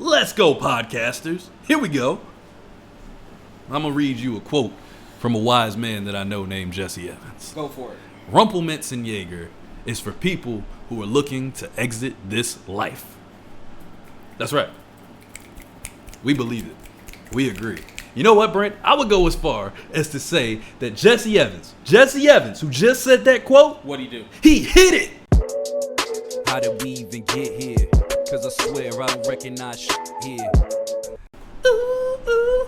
Let's go, podcasters. Here we go. I'm going to read you a quote from a wise man that I know named Jesse Evans. Go for it. Rumpelminzenjäger is for people who are looking to exit this life. That's right. We believe it. We agree. You know what, Brent? I would go as far as to say that Jesse Evans, who just said that quote, What'd he do? He hit it. How did we even get here? Cause I swear I don't recognize shit here.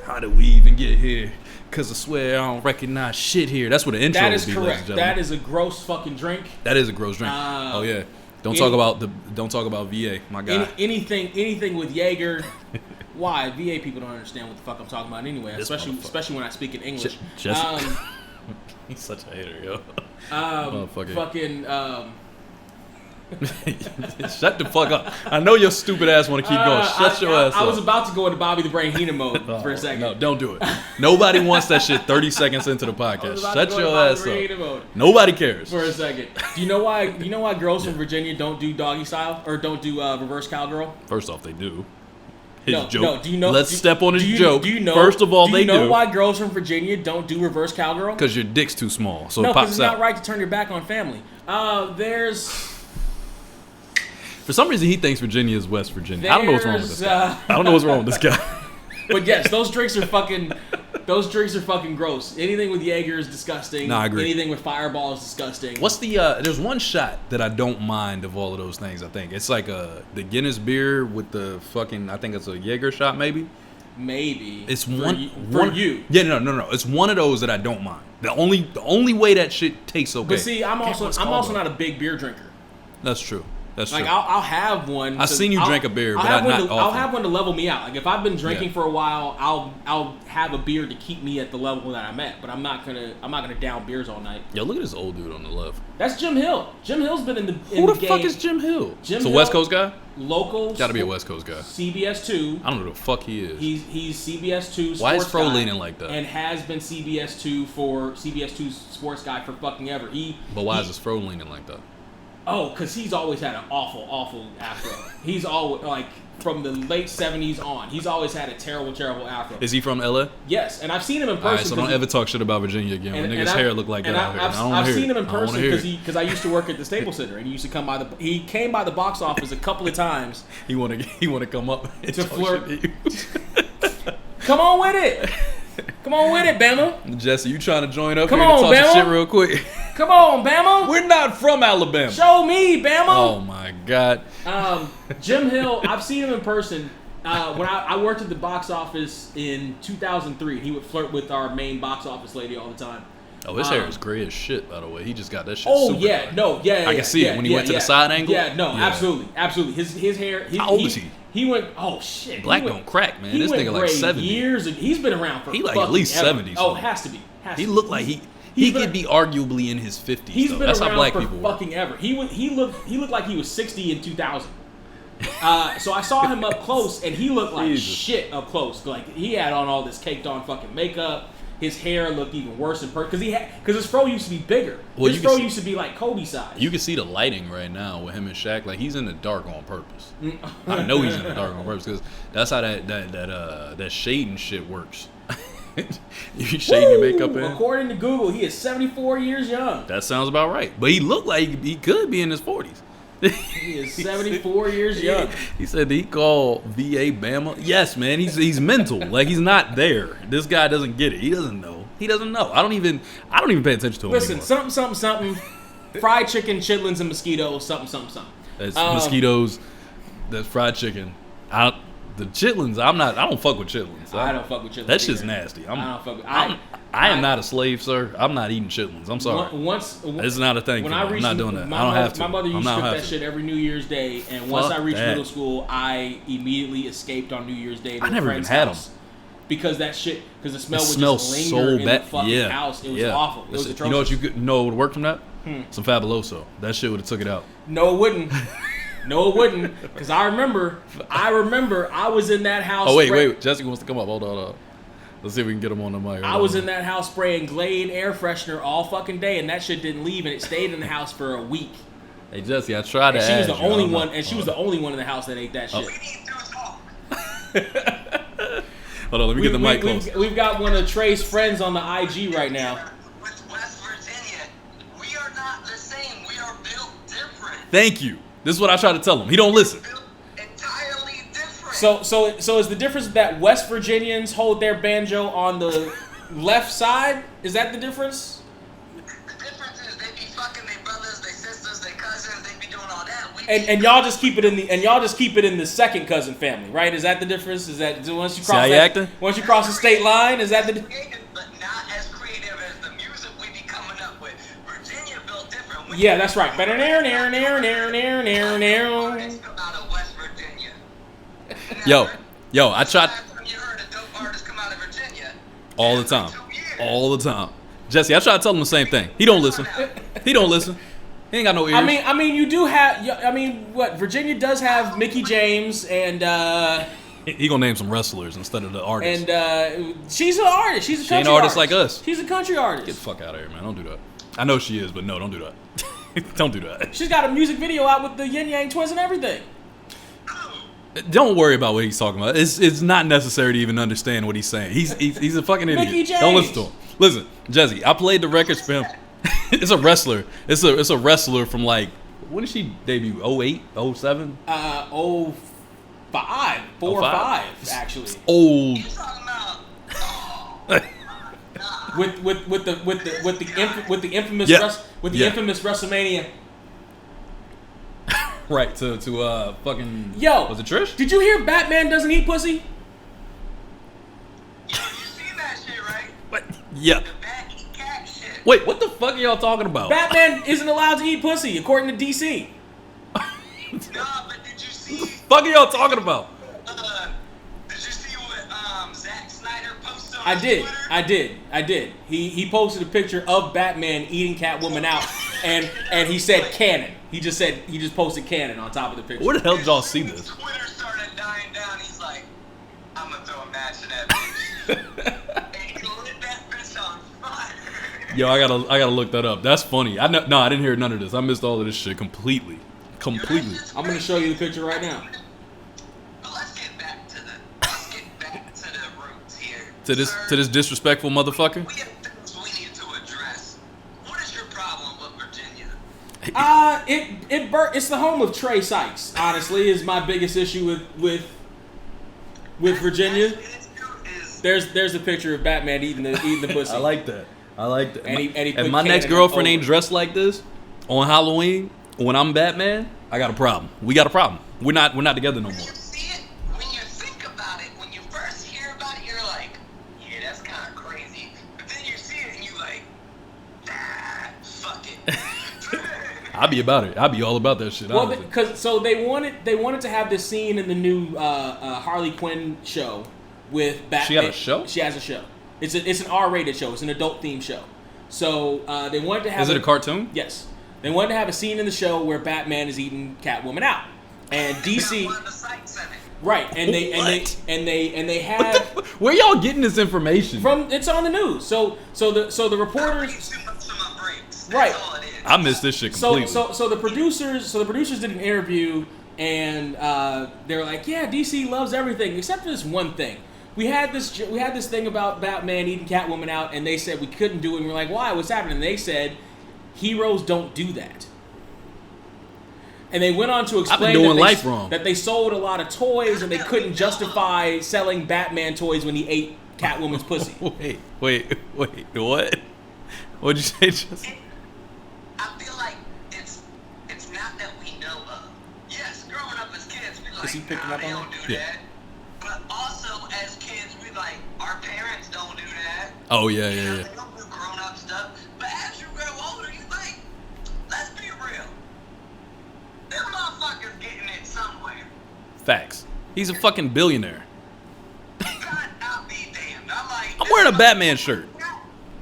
How did we even get here? Cause I swear I don't recognize shit here. That's what the intro That would is be, correct. That is a gross fucking drink. That is a gross drink. Oh yeah. Don't talk about VA, my guy. Anything with Jaeger. Why? VA people don't understand what the fuck I'm talking about anyway, especially when I speak in English. He's such a hater, yo. Shut the fuck up. I know your stupid ass want to keep going. Shut your ass up. I was about to go into Bobby the Brain Heenan mode for a second. No, don't do it. Nobody wants that shit 30 seconds into the podcast. Shut your ass up. Nobody cares. For a second. Do you know why girls from Virginia don't do doggy style or don't do reverse cowgirl? First off, they do. Joke. No, do you know? Let's step on his joke. Do you know? First of all, do you know why girls from Virginia don't do reverse cowgirl? Because your dick's too small, so no, it pops out. No, because it's not right to turn your back on family. For some reason, he thinks Virginia is West Virginia. I don't know what's wrong with this guy. I don't know what's wrong with this guy. But yes, those drinks are fucking gross. Anything with Jaeger is disgusting. No, I agree. Anything with Fireball is disgusting. What's the there's one shot that I don't mind of all of those things, I think. It's like the Guinness beer with the fucking, I think it's a Jaeger shot maybe. Maybe. It's for one. You. Yeah, no. It's one of those that I don't mind. The only way that shit tastes okay. But see, I'm also not a big beer drinker. That's true. That's like true. I'll have one. I've seen you drink a beer, but not often. I'll have one to level me out. Like if I've been drinking for a while, I'll have a beer to keep me at the level that I'm at. But I'm not gonna down beers all night. Yo, look at this old dude on the left. That's Jim Hill. Jim Hill's been in the Who the fuck is Jim Hill? Jim Hill, West Coast guy. Local. Got to be a West Coast guy. CBS 2. I don't know who the fuck he is. He's CBS 2 sports guy. Why is Fro leaning like that? And has been CBS 2 sports guy for fucking ever. But why is this Fro leaning like that? Oh, because he's always had an awful afro. He's always, like, from the late 70s on, he's always had a terrible afro. Is he from LA? Yes, and I've seen him in person. All right, so don't ever talk shit about Virginia again when niggas' hair look like that out here. I've seen him in person because I used to work at the Staples Center, and he used to come by he came by the box office a couple of times. He want to come up and to flirt. Come on with it. Come on with it, Bama. Jesse, you trying to join up Come here on, to talk Bama. shit real quick? Come on, Bama. We're not from Alabama. Show me, Bama. Oh, my God. Jim Hill, I've seen him in person. When I worked at the box office in 2003, he would flirt with our main box office lady all the time. Oh, his hair is gray as shit, by the way. He just got that shit super dry. I can see it when he went to the side angle. Yeah, no, absolutely. His hair. How old is he? He went. Oh shit. Black don't crack, man. This nigga like 70. He's been around for. He like at least 70. Oh, it has to be. He looked like he could be arguably in his 50s. He's been That's around how black for people fucking ever. He looked like he was 60 in 2000. So I saw him up close, and he looked like shit up close. Like he had on all this caked on fucking makeup. His hair looked even worse in person because his fro used to be bigger. His fro used to be like Kobe size. You can see the lighting right now with him and Shaq. Like he's in the dark on purpose. I know he's in the dark on purpose because that's how that shading shit works. You shading your makeup in. According to Google, he is 74 years young. That sounds about right. But he looked like he could be in his 40s. He is 74 years young. He said he called VA Bama. Yes, man. He's mental. Like he's not there. This guy doesn't get it. He doesn't know. I don't even pay attention to him. Listen, anymore. something. Fried chicken, chitlins, and mosquitoes. Something. That's mosquitoes. That's fried chicken. The chitlins. I don't fuck with chitlins. I don't fuck with chitlins. That shit's nasty. I don't fuck with. I am not a slave, sir. I'm not eating chitlins. I'm sorry. It's not a thing. When I'm not doing that. I don't have to. My mother used to cook that shit every New Year's Day, and once I reached middle school, I immediately escaped on New Year's Day. I never even had them. Because that shit, because the smell would just linger in the fucking house. It was awful. It was atrocious. You know what you know would work from that? Some Fabuloso. That shit would have took it out. No, it wouldn't. No, it wouldn't. Because I remember I was in that house. Oh, wait. Jesse wants to come up. Hold on. Let's see if we can get him on the mic. I was in that house spraying Glade air freshener all fucking day, and that shit didn't leave, and it stayed in the house for a week. Hey, Jesse, I tried to ask you. She was the only one in the house that ate that shit. Hold on, let me get the mic close. We've got one of Trey's friends on the IG right now. With West Virginia, we are not the same. We are built different. Thank you. This is what I try to tell him. He don't listen. Built entirely different. So is the difference that West Virginians hold their banjo on the left side? Is that the difference? The difference is they be fucking their brothers, their sisters, their cousins. They be doing all that. And y'all just keep it in the second cousin family, right? Is that the difference? Is that once you cross the state line? Is that the? But not as creative as the music we be coming up with. Virginia built different. Yeah, that's right. Artists come out of West Virginia. Yo, I tried You heard a dope artist come out of Virginia. all the time. All the time. Jesse, I try to tell him the same thing. He don't listen. He don't listen. He ain't got no ears. I mean, you do have. I mean, what Virginia does have Mickey James and. He gonna name some wrestlers instead of the artists. And she's an artist. She's a country artist. She ain't an artist like us. She's a country artist. Get the fuck out of here, man. Don't do that. I know she is, but no, don't do that. Don't do that. She's got a music video out with the Yin Yang Twins and everything. Don't worry about what he's talking about. It's not necessary to even understand what he's saying. He's a fucking idiot. Mickey James. Don't listen to him. Listen, Jesse, I played the records for him. It's a wrestler. It's a wrestler from like, when did she debut? 08? 07? 05. 4 or 5, actually. Old. You talking about? With the infamous Yeah. infamous WrestleMania. Right, to fucking. Yo, was it Trish? Did you hear Batman doesn't eat pussy? Yo, you seen that shit, right? What? Yeah. The bat eat cat shit. Wait, what the fuck are y'all talking about? Batman isn't allowed to eat pussy, according to DC. Nah, but did you see? Fuck are y'all talking about? Did you see what Zack Snyder posted on I did. Twitter? I did. He posted a picture of Batman eating Catwoman out, and he said canon. He just posted canon on top of the picture. Where the hell did y'all see this? Twitter started dying down. He's like, I'm gonna throw a match in that bitch. And he lit that bitch on fire. Yo, I gotta look that up. That's funny. I didn't hear none of this. I missed all of this shit completely. I'm gonna show you the picture right now. But let's get back to the roots here. To this disrespectful motherfucker. We have things we need to address. What is your problem with Virginia? It's the home of Trey Sykes. Honestly, is my biggest issue with Virginia. There's a picture of Batman eating the pussy. I like that. And he if put my next Cannon girlfriend over. ain't dressed like this on Halloween when I'm Batman, I got a problem. We got a problem. We're not together no When more. you see it, when you think about it, when you first hear about it, you're like, yeah, that's kind of crazy. But then you see it and you're like, fuck it. I'll be about it. I'll be all about that shit. Well, honestly. because they wanted to have this scene in the new Harley Quinn show with Batman. She got a show? She has a show. It's an R-rated show. It's an adult themed show. So they wanted to have. Is it a cartoon? Yes. They wanted to have a scene in the show where Batman is eating Catwoman out, and DC. One of the sites in it. Right, and they had Where y'all getting this information? from it's on the news. So the reporters. Too much of my breaks. That's Right. all it is. I missed this shit completely. So the producers did an interview, and they're like, yeah, DC loves everything except for this one thing. We had this thing about Batman eating Catwoman out, and they said we couldn't do it. And we're like, why? What's happening? And they said, heroes don't do that. And they went on to explain that they sold a lot of toys, and they couldn't justify selling Batman toys when he ate Catwoman's pussy. Wait, what? What'd you say, Justin? I feel like it's not that we know of. Yes, growing up as kids, we like, Is he picking up they on don't that? do Yeah. that. But also as kids, we like, our parents don't do that. Oh yeah. They don't do grown-up stuff. But as you grow older, you like, let's be real. Them motherfuckers getting it somewhere. Facts. He's a fucking billionaire. God, I'll be damned. I'm wearing a Batman shirt.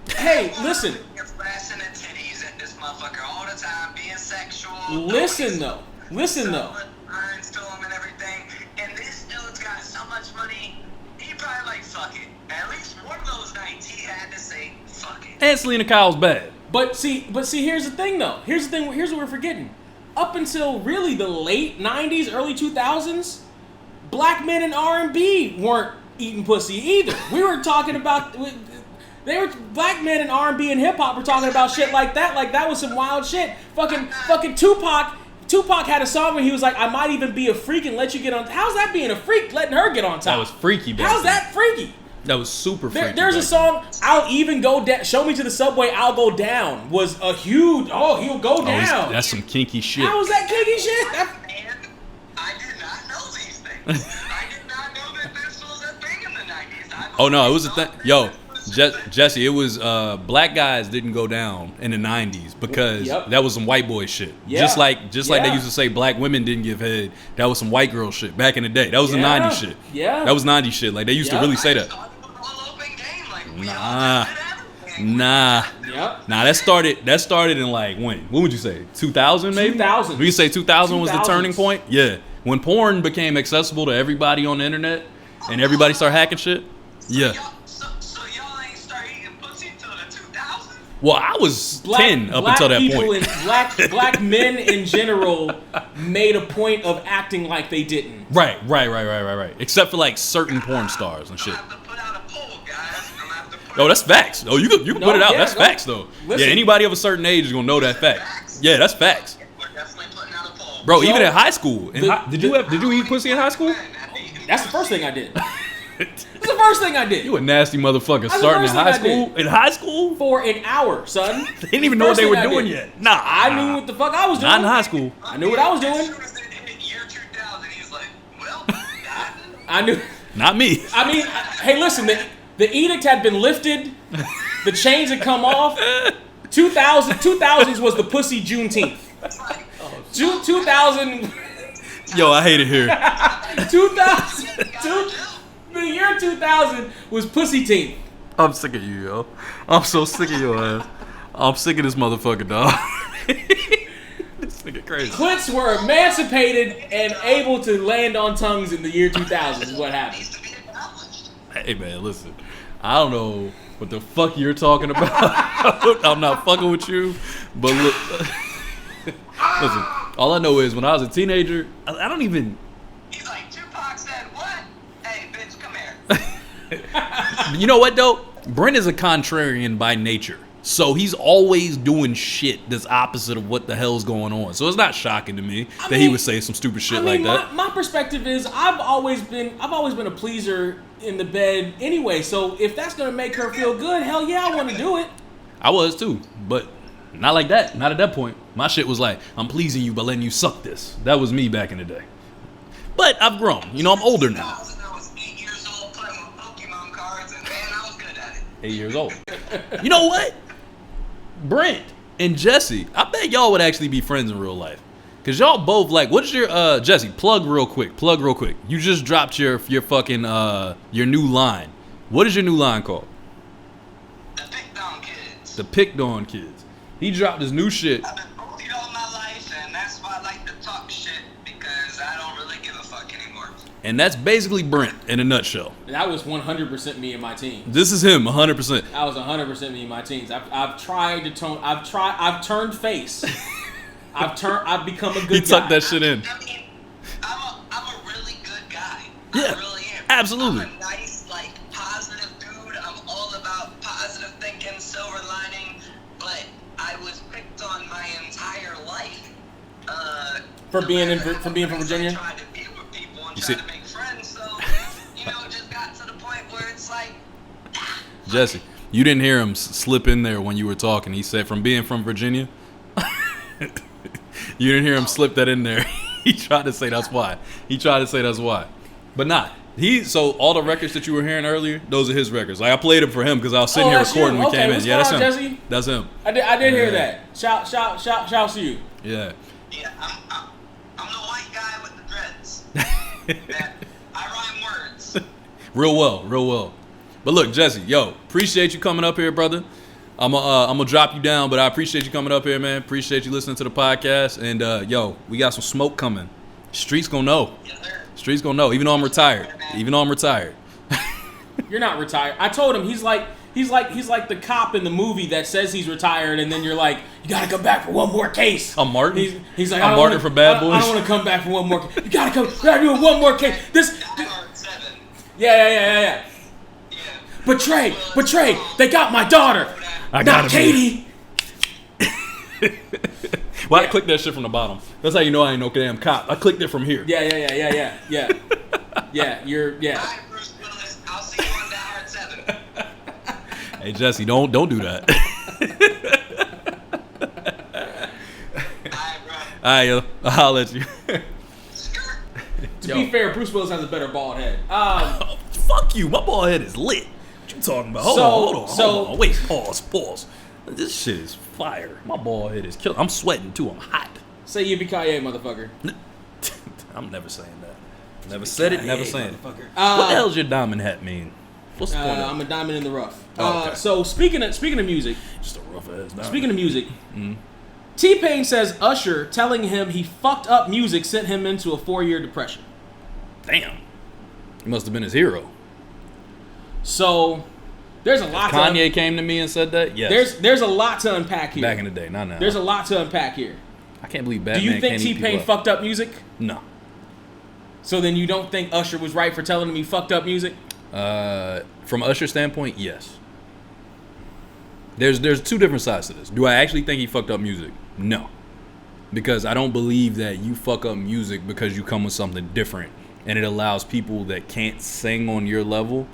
Hey, listen. You're flashing the titties at this motherfucker all the time, being sexual. Listen though. Irons to him and everything. And this dude's got so much money, he probably like, fuck it. At least one of those nights he had to say, fuck it. And Selena Kyle's bad. But see, here's the thing though. Here's what we're forgetting. Up until really the late 90s, early 2000s, black men in R&B weren't eating pussy either. We were talking about black men in R&B and hip hop were talking about shit like that. Like that was some wild shit. Fucking Tupac had a song where he was like, I might even be a freak and let you get on. How's that being a freak? Letting her get on top. That was freaky, baby. How's that freaky? That was super freaky. There's a song, I'll even go down. Show me to the subway, I'll go down. Was a huge. Oh, he'll go down. That's some kinky shit. How was that kinky shit? I did not know these things. I did not know that this was a thing in the 90s. Oh no, it was a thing. Yo, Jesse, it was black guys didn't go down in the 90s because that was some white boy shit. Yeah. Just like they used to say black women didn't give head. That was some white girl shit back in the day. That was the 90s shit. Yeah. That was 90s shit. Like they used to really say that. Nah. Yep. Nah, that started in like when? When would you say? 2000 maybe? 2000. Would you say 2000 was the turning point? Yeah. When porn became accessible to everybody on the internet and everybody started hacking shit? Yeah. So y'all ain't start eating pussy till the 2000s? Well, I was 10 up until that point. Black men in general made a point of acting like they didn't. Right. Except for like certain porn stars and shit. I'm gonna have to put out a poll, guys. No, that's facts. Oh, you can put it out. That's facts though. Listen. Yeah, anybody of a certain age is gonna know that fact. Yeah, that's facts. We're definitely putting out a poll. Bro, even in high school. Did you eat pussy in high school? That's the first thing I did. That's the first thing I did. You a nasty motherfucker starting in high school? In high school? For an hour, son. They didn't even know what they were doing yet. Nah. I knew what the fuck I was doing. Not in high school. I knew what I was As doing. soon as it hit year 2000, he was like, well, I knew. Not me. I mean, hey, listen, the edict had been lifted. The chains had come off. 2000s was the pussy Juneteenth. 2000. Yo, I hate it here. 2000. The year 2000 was pussy teeth. I'm sick of you, yo. I'm so sick of your ass. I'm sick of this motherfucker, dog. This nigga crazy. Clits were emancipated and able to land on tongues in the year 2000 is what happened. needs to be acknowledged. Hey, man, listen. I don't know what the fuck you're talking about. I'm not fucking with you. But look. Listen, all I know is when I was a teenager, I don't even... He's like, Tupac said what? Hey, bitch, come here. You know what, though? Brent is a contrarian by nature. So he's always doing shit that's opposite of what the hell's going on. So it's not shocking to me that he would say some stupid shit like that. My perspective is I've always been a pleaser in the bed anyway. So if that's gonna make her feel good, hell yeah, I want to do it. I was too, but not like that. Not at that point. My shit was like, I'm pleasing you by letting you suck this. That was me back in the day. But I've grown. You know, I'm older now. I was 8 years old playing with Pokemon cards, and man, I was good at it. 8 years old. You know what? Brent and Jesse, I bet y'all would actually be friends in real life. Cause y'all both like, what's your Jesse? Plug real quick. You just dropped your fucking your new line. What is your new line called? The Picked On Kids. The Picked On Kids. He dropped his new shit. I've been bullied all my life, and that's why I like to talk shit, because I don't really give a fuck anymore. And that's basically Brent in a nutshell. That was 100% me and my team. This is him, 100%. I was 100% me and my teens. I've tried to tone. I've turned face. I've become a good guy. He tucked that shit in. I mean, I'm a really good guy. Yeah, I really am. absolutely. I'm a nice, like, positive dude. I'm all about positive thinking, silver lining, but I was picked on my entire life. For being from Virginia? I tried to be with people and You try see- to make friends, so, you know, it just got to the point where it's like, Jesse, you didn't hear him slip in there when you were talking. He said, from being from Virginia. You didn't hear him slip that in there. He tried to say that's why. But nah. So all the records that you were hearing earlier, those are his records. Like I played them for him because I was sitting here that's recording you. when we came in. What's Yeah, that's going him. on, Jesse? That's him. I did hear Yeah. that. Shout to you. Yeah. yeah, I'm the white guy with the dreads. That I rhyme words. Real well. But look, Jesse, yo, appreciate you coming up here, brother. I'm gonna drop you down, but I appreciate you coming up here, man. Appreciate you listening to the podcast. And yo, we got some smoke coming. Streets gonna know. Yes, sir. Streets gonna know. Even though I'm retired. You're not retired. I told him, he's like, He's like the cop in the movie that says he's retired, and then you're like, you gotta come back for one more case. I'm Martin. He's like, I'm Martin from Bad Boys. I don't want to come back for one more. You gotta do one more case. Yeah. But Trey, they got my daughter. Not Katie. Well, I clicked that shit from the bottom. That's how you know I ain't no damn cop. I clicked it from here. Yeah. Yeah, you're. All right, Bruce Willis. I'll see you on the hour at 7. Hey Jesse, don't do that. Alright, bro. Alright, yo, I'll let you. To be fair, Bruce Willis has a better bald head. Fuck you, my bald head is lit. What you talking about? Hold on. Wait, pause. This shit is fire. My bald head is killing. I'm sweating too. I'm hot. Say yippee-ki-yay, motherfucker. I'm never saying that. Never said it. Never saying it. What the hell's your diamond hat mean? What's the point? I'm a diamond in the rough. Oh, okay. So speaking of music, Just a rough ass diamond. speaking of music, T-Pain says Usher telling him he fucked up music sent him into a 4-year depression. Damn. He must have been his hero. So there's a lot. Kanye came to me and said that. Yes. There's a lot to unpack here. Back in the day, not now. There's a lot to unpack here. I can't believe Batman. Do you think can't eat T-Pain people up. fucked up music? No. So then you don't think Usher was right for telling him he fucked up music? From Usher's standpoint, yes. There's two different sides to this. Do I actually think he fucked up music? No. Because I don't believe that you fuck up music because you come with something different and it allows people that can't sing on your level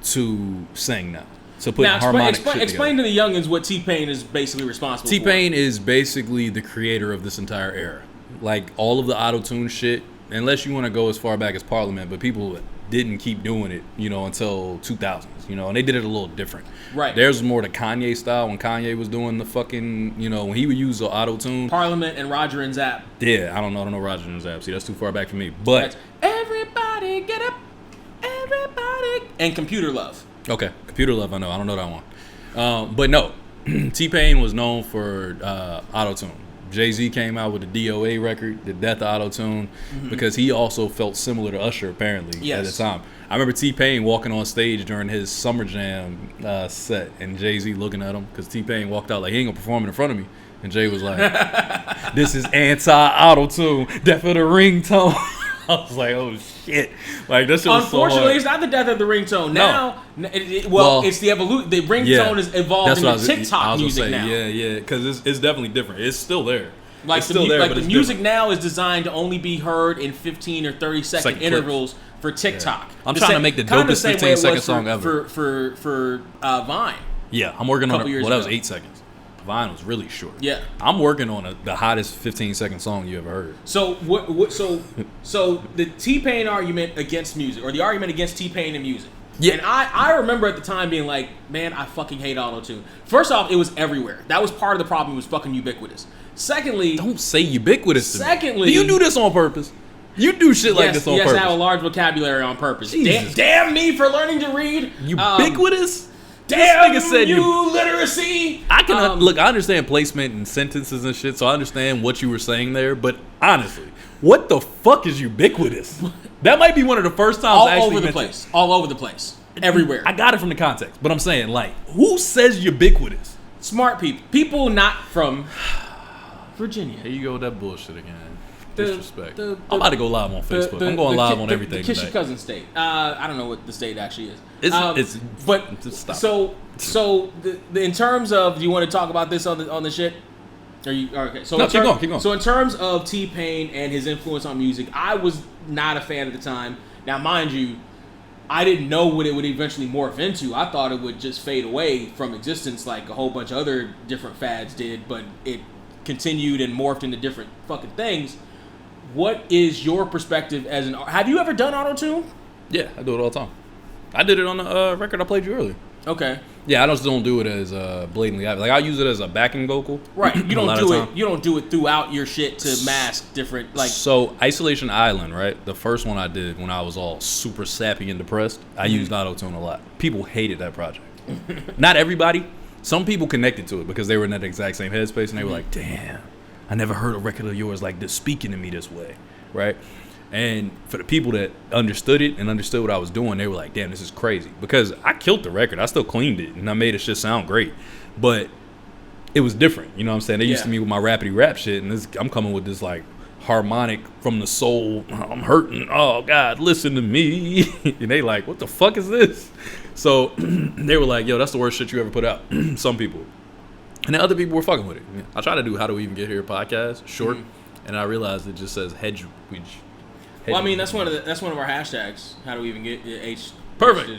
to sing now. So put harmonic shit together. Explain to the youngins what T-Pain is basically responsible for. T-Pain is basically the creator of this entire era. Like all of the auto-tune shit, unless you want to go as far back as Parliament, but people didn't keep doing it, until 2000s, and they did it a little different. Right. There's more the Kanye style when Kanye was doing the fucking, when he would use the auto-tune. Parliament and Roger and Zapp. Yeah, I don't know Roger and Zapp. See, that's too far back for me. But everybody get up, everybody, and Computer Love. Okay, Computer Love, I know. I don't know that one. But no, T-Pain was known for auto-tune. Jay-Z came out with the DOA record, the Death of Auto-Tune, because he also felt similar to Usher, apparently, at the time. I remember T-Pain walking on stage during his Summer Jam set, and Jay-Z looking at him, because T-Pain walked out like, he ain't gonna perform in front of me. And Jay was like, this is anti-auto-tune, death of the ringtone. I was like, oh shit! Like this shit was so hard. Unfortunately, it's not the death of the ringtone. Now, it's the evolution. The ringtone is evolved into TikTok music now. Yeah, because it's definitely different. It's still there. Like it's still there, but the music now is designed to only be heard in 15 or 30-second intervals for TikTok. Yeah. I'm trying to make the dopest 15-second song ever for Vine. Yeah, I'm working on it. Well, that was 8 seconds. Vine was really short. Yeah, I'm working on the hottest 15-second song you ever heard. So So the T-Pain argument against music, or the argument against T-Pain and music. Yeah, and I remember at the time being like, man, I fucking hate auto-tune. First off, it was everywhere. That was part of the problem. It was fucking ubiquitous. Secondly, don't say ubiquitous. Secondly, do you do this on purpose? You do shit like this on purpose. Yes, I have a large vocabulary on purpose. Damn me for learning to read. Ubiquitous. Damn you, literacy! I can look. I understand placement and sentences and shit, so I understand what you were saying there. But honestly, what the fuck is ubiquitous? That might be one of the first times all I actually over the place. All over the place. Everywhere. I got it from the context, but I'm saying, like, who says ubiquitous? Smart people. People not from Virginia. Here you go with that bullshit again. Disrespect. I'm about to go live on Facebook. I'm going live on everything Kiss today. your cousin state. I don't know what the state actually is. In terms of, do you want to talk about this on the shit? Are you okay? So keep going. So in terms of T-Pain and his influence on music, I was not a fan at the time. Now, mind you, I didn't know what it would eventually morph into. I thought it would just fade away from existence like a whole bunch of other different fads did, but it continued and morphed into different fucking things. What is your perspective as an... Have you ever done auto-tune? Yeah, I do it all the time. I did it on the record I played you earlier. Okay. Yeah, I just don't do it as blatantly. Like, I use it as a backing vocal. Right. You don't do it. You don't do it throughout your shit to mask different, like... So, Isolation Island, right? The first one I did when I was all super sappy and depressed, I used auto-tune a lot. People hated that project. Not everybody. Some people connected to it because they were in that exact same headspace and they were like, damn, I never heard a record of yours like this speaking to me this way, right? And for the people that understood it and understood what I was doing, they were like, damn, this is crazy. Because I killed the record. I still cleaned it, and I made it shit sound great. But it was different. You know what I'm saying? They used to me with my rapidy rap shit, and I'm coming with this, like, harmonic from the soul. I'm hurting. Oh, God, listen to me. And they like, what the fuck is this? So they were like, yo, that's the worst shit you ever put out. Some people. And then other people were fucking with it. I tried to do How Do We Even Get Here podcast, short, and I realized it just says hedge. Well, I mean, that's one of our hashtags. How do we even get H? Perfect.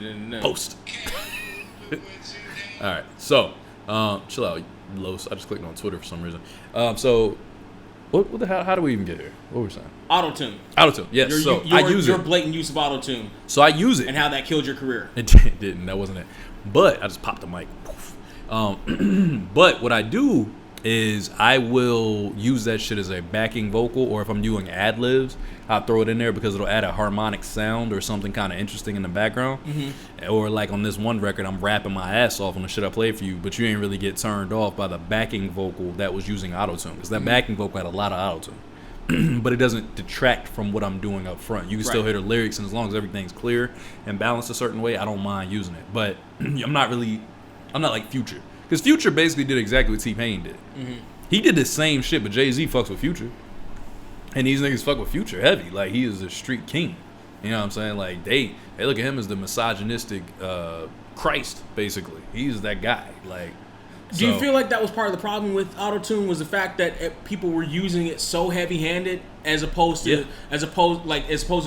Post. All right. So, chill out, Los. I just clicked on Twitter for some reason. So, what the hell? How do we even get here? What were we saying? Auto-tune. Auto-tune. Yes. I use your blatant use of auto-tune. So I use it, and how that killed your career. It didn't. That wasn't it. But I just popped the mic. But what I do is I will use that shit as a backing vocal, or if I'm doing ad-libs, I'll throw it in there because it'll add a harmonic sound or something kind of interesting in the background. Or like on this one record, I'm rapping my ass off on the shit I played for you, but you ain't really get turned off by the backing vocal that was using auto-tune, because that backing vocal had a lot of auto-tune. But it doesn't detract from what I'm doing up front. You can still hear the lyrics, and as long as everything's clear and balanced a certain way, I don't mind using it. But I'm not like Future. Because Future basically did exactly what T-Pain did. He did the same shit, but Jay-Z fucks with Future. And these niggas fuck with Future heavy. Like, he is a street king. You know what I'm saying? Like, they look at him as the misogynistic Christ, basically. He's that guy. Like, do you feel like that was part of the problem with auto-tune, was the fact that people were using it so heavy-handed as opposed to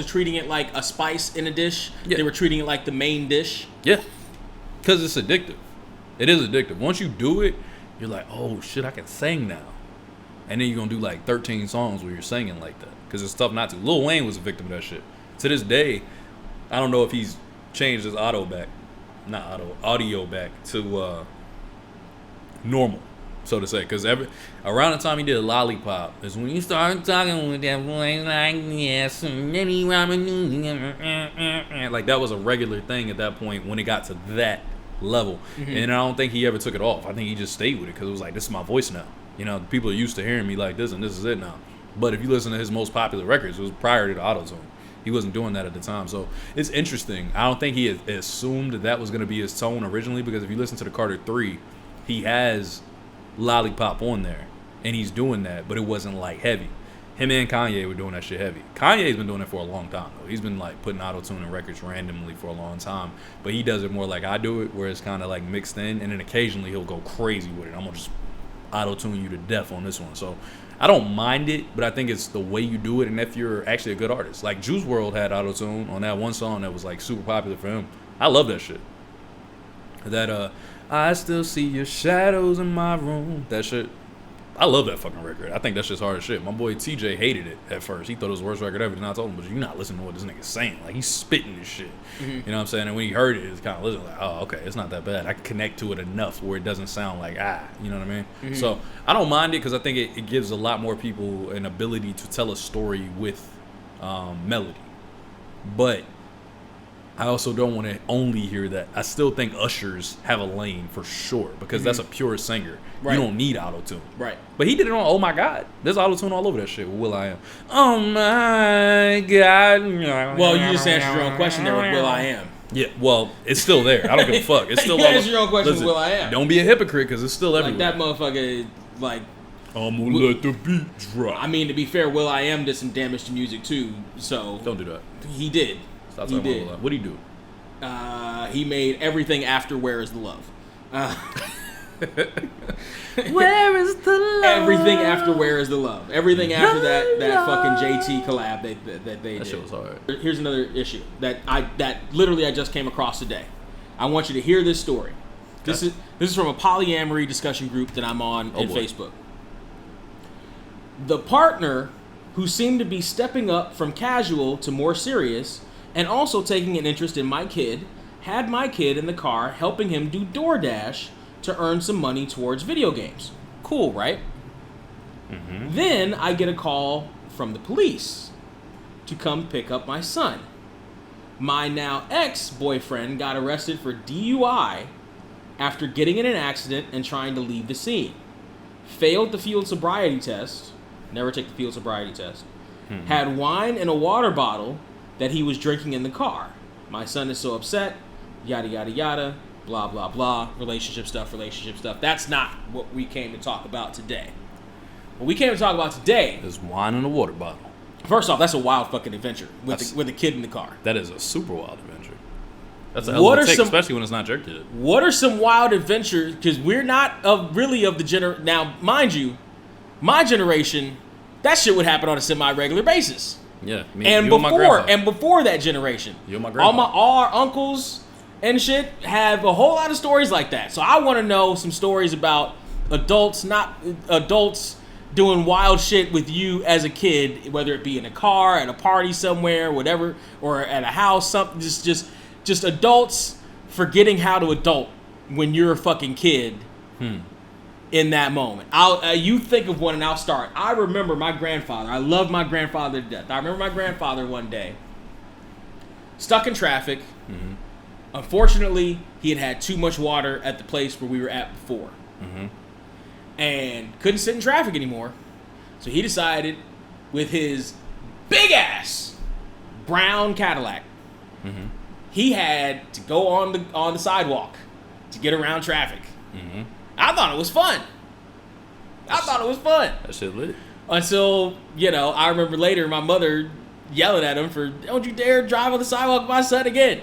treating it like a spice in a dish? They were treating it like the main dish. Yeah. Because it's addictive. It is addictive. Once you do it, you're like, oh shit, I can sing now. And then you're going to do like 13 songs where you're singing like that. Because it's tough not to. Lil Wayne was a victim of that shit. To this day, I don't know if he's changed his audio back to normal, so to say. Because around the time he did Lollipop is when you start talking with that voice like this. Like, that was a regular thing at that point when it got to that level. And I don't think he ever took it off. I think he just stayed with it because it was like, this is my voice now. You know, people are used to hearing me like this, and this is it now. But if you listen to his most popular records, it was prior to the auto-tune. He wasn't doing that at the time. So it's interesting. I don't think he had assumed that was going to be his tone originally, because if you listen to the Carter 3, he has Lollipop on there, and he's doing that, but it wasn't like heavy. Him and Kanye were doing that shit heavy. Kanye's been doing it for a long time, though. He's been like putting auto-tune in records randomly for a long time, but he does it more like I do it, where it's kind of like mixed in, and then occasionally he'll go crazy with it. I'm gonna just auto-tune you to death on this one. So I don't mind it, but I think it's the way you do it, and if you're actually a good artist. Like Juice WRLD had auto-tune on that one song that was like super popular for him. I love that shit. That I still see your shadows in my room. That shit, I love that fucking record. I think that shit's hard as shit. My boy TJ hated it at first. He thought it was the worst record ever. And I told him, but you're not listening to what this nigga's saying. Like, he's spitting this shit. You know what I'm saying? And when he heard it, it's kind of listening like, oh, okay, it's not that bad. I can connect to it enough where it doesn't sound like, you know what I mean? So I don't mind it, because I think it gives a lot more people an ability to tell a story with melody. But I also don't want to only hear that. I still think Ushers have a lane for sure, because that's a pure singer. You don't need auto-tune. But he did it on Oh My God. There's auto-tune all over that shit with will.i.am. Oh my God. Well, you just answered your own question there with will.i.am. Yeah, well, it's still there. I don't give a fuck. It's still you answered your own question with will.i.am. Don't be a hypocrite, because it's still everywhere. Like that motherfucker, like, I'm gonna let the beat drop. I mean, to be fair, will.i.am did some damage to music too, so. Don't do that. He did. Stop talking about will.i.am. What'd he do? He made everything after Where Is the Love. Where is the love? Everything after Where Is the Love. Everything after that fucking JT collab that they did. That shit was hard. Here's another issue that literally I just came across today. I want you to hear this story. This is from a polyamory discussion group that I'm on Facebook. The partner, who seemed to be stepping up from casual to more serious, and also taking an interest in my kid, had my kid in the car helping him do DoorDash to earn some money towards video games. Cool, right? Then I get a call from the police to come pick up my son. My now ex-boyfriend got arrested for DUI after getting in an accident and trying to leave the scene. Failed the field sobriety test. Never take the field sobriety test. had wine in a water bottle that he was drinking in the car. My son is so upset, yada, yada, yada, blah, blah, blah, relationship stuff. That's not what we came to talk about today. What we came to talk about today... There's wine in a water bottle. First off, that's a wild fucking adventure with a kid in the car. That is a super wild adventure. That's a hell of a take, especially when it's not your kid. What are some wild adventures? Because we're not really of the generation... Now, mind you, my generation, that shit would happen on a semi-regular basis. Yeah, and before that generation. You and my grandpa. All our uncles and shit have a whole lot of stories like that. So I want to know some stories about adults doing wild shit with you as a kid, whether it be in a car, at a party somewhere, whatever, or at a house, something. Just adults forgetting how to adult when you're a fucking kid. In that moment. You think of one and I'll start. I remember my grandfather. I love my grandfather to death. I remember my grandfather one day stuck in traffic. Unfortunately, he had too much water at the place where we were at before. And couldn't sit in traffic anymore. So he decided with his big ass brown Cadillac, he had to go on the sidewalk to get around traffic. I thought it was fun. That shit lit. Until, I remember later my mother yelling at him for, "Don't you dare drive on the sidewalk with my son again."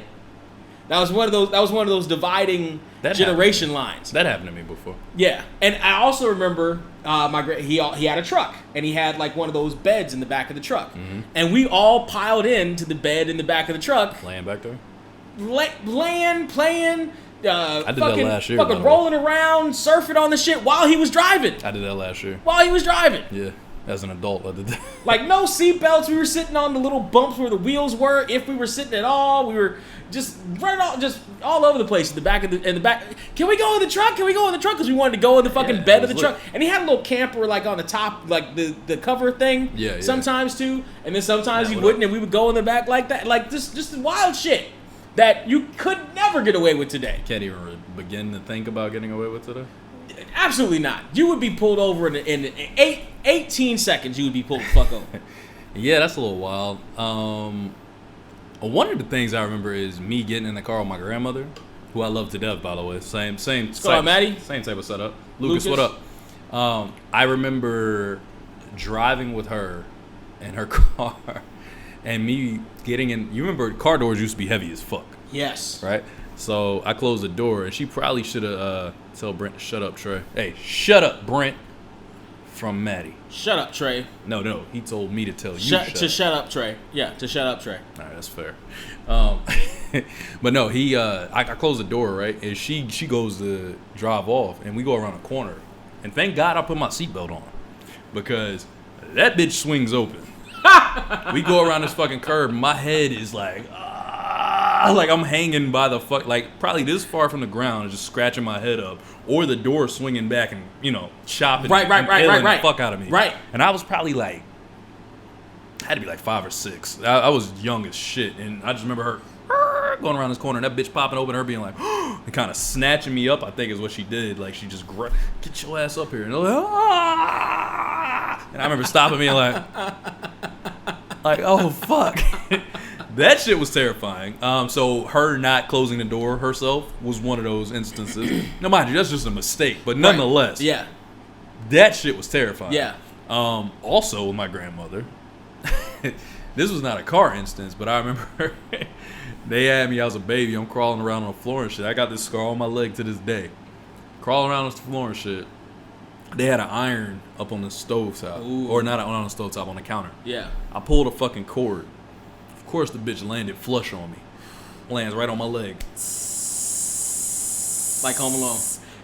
That was one of those dividing generation lines. That happened to me before. Yeah. And I also remember he had a truck, and he had like one of those beds in the back of the truck. And we all piled into the bed in the back of the truck. Laying back there? Playing. I did that last year. Fucking rolling around, surfing on the shit while he was driving. I did that last year. While he was driving. Yeah, as an adult, I did that. Like, no seatbelts. We were sitting on the little bumps where the wheels were. If we were sitting at all, we were just running all over the place in the back. Can we go in the truck? Because we wanted to go in the fucking bed of the truck. And he had a little camper like on the top, like the cover thing. Yeah. Sometimes too, and then sometimes he wouldn't, and we would go in the back like that. Like just wild shit that you could never get away with today. Can't even begin to think about getting away with today? Absolutely not. You would be pulled over in 18 seconds. You would be pulled the fuck over. Yeah, that's a little wild. One of the things I remember is me getting in the car with my grandmother, who I love to death, by the way. Same type, Maddie. Same type of setup. Lucas, what up? I remember driving with her in her car. And me getting in, you remember car doors used to be heavy as fuck. Yes. Right? So I closed the door, and she probably should have tell Brent, "Shut up, Trey." Hey, shut up, Brent. From Maddie. Shut up, Trey. No. He told me to tell you shut up, Trey. Yeah, to shut up, Trey. All right, that's fair. But no, I closed the door, right? And she goes to drive off, and we go around a corner. And thank God I put my seatbelt on, because that bitch swings open. We go around this fucking curb, and my head is like I'm hanging by the fuck, like probably this far from the ground, just scratching my head up, or the door swinging back and chopping the fuck out of me. Right. And I was probably like, had to be like 5 or 6. I was young as shit, and I just remember her going around this corner, and that bitch popping open, her being like, and kind of snatching me up. I think is what she did. Like she just get your ass up here, and I was like, ah! And I remember stopping me like oh fuck. That shit was terrifying. So her not closing the door herself was one of those instances. Now mind you, that's just a mistake, but nonetheless, yeah, that shit was terrifying. Yeah. Also, with my grandmother, this was not a car instance, but I remember they had me. I was a baby. I'm crawling around on the floor and shit. I got this scar on my leg to this day. Crawling around on the floor and shit. They had an iron up on the stovetop. Ooh. Or not on the stovetop, on the counter. Yeah. I pulled a fucking cord. Of course the bitch landed flush on me. Lands right on my leg. Like Home Alone.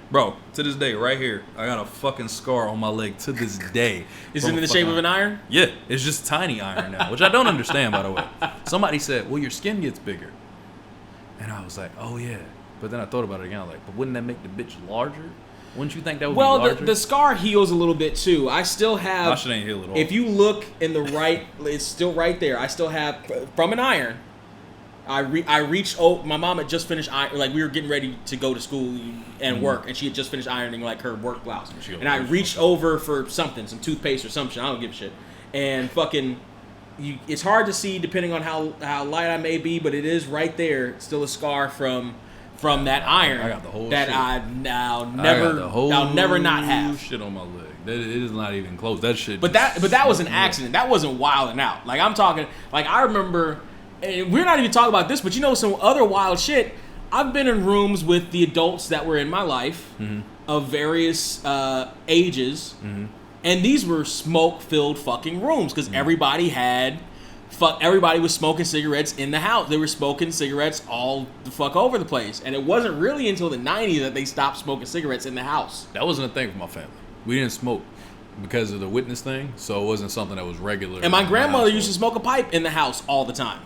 Bro, to this day, right here, I got a fucking scar on my leg to this day. Is it in the shape of an iron? Yeah, it's just tiny iron now, which I don't understand, by the way. Somebody said, well, your skin gets bigger. And I was like, oh yeah. But then I thought about it again. I was like, but wouldn't that make the bitch larger? Wouldn't you think that would be larger? Well, the scar heals a little bit too. I still have... My shit ain't heal at all. If you look in the right, it's still right there. I still have, from an iron, I reached, my mom had just finished, like we were getting ready to go to school and work, and she had just finished ironing like her work blouse. And I reached over for something, some toothpaste or some shit, I don't give a shit. And fucking it's hard to see depending on how light I may be, but it is right there. It's still a scar from that iron. I got the whole that shit. I'll never not have. Shit on my leg. It is not even close. That shit. But that was an accident. That wasn't wilding out. Like I'm talking. Like I remember. And we're not even talking about this, but you know some other wild shit. I've been in rooms with the adults that were in my life of various ages, and these were smoke-filled fucking rooms because everybody was smoking cigarettes in the house. They were smoking cigarettes all the fuck over the place, and it wasn't really until the 90s that they stopped smoking cigarettes in the house. That wasn't a thing for my family. We didn't smoke because of the witness thing, so it wasn't something that was regular. And my grandmother used to smoke a pipe in the house all the time.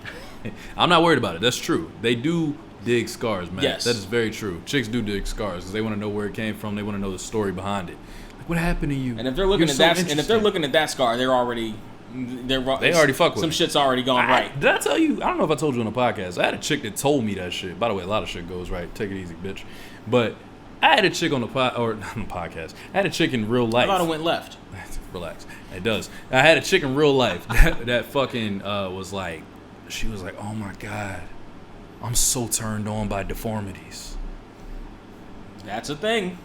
I'm not worried about it. That's true. They do dig scars, man. Yes. That is very true. Chicks do dig scars because they want to know where it came from. They want to know the story behind it. Like, what happened to you? And if they're looking at that scar, they already fuck with some shit's already gone right. Did I tell you? I don't know if I told you on the podcast. I had a chick that told me that shit. By the way, a lot of shit goes right. Take it easy, bitch. But I had a chick on the podcast. I had a chick in real life. I thought it went left. Relax. It does. I had a chick in real life that fucking was like, she was like, oh my God, I'm so turned on by deformities. That's a thing.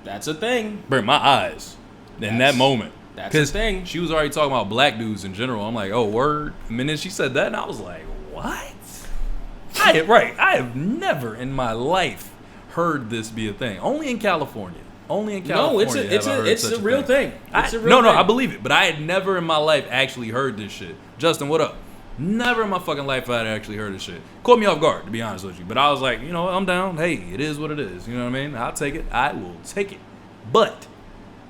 Brent, my eyes in that moment. That's a thing. She was already talking about black dudes in general. I'm like, oh, word. And then she said that, and I was like, what? I have never in my life heard this be a thing. Only in California. No, it's a real thing. I believe it. But I had never in my life actually heard this shit. Justin, what up? Never in my fucking life had I actually heard this shit. Caught me off guard, to be honest with you. But I was like, you know what? I'm down. Hey, it is what it is. You know what I mean? I'll take it. I will take it. But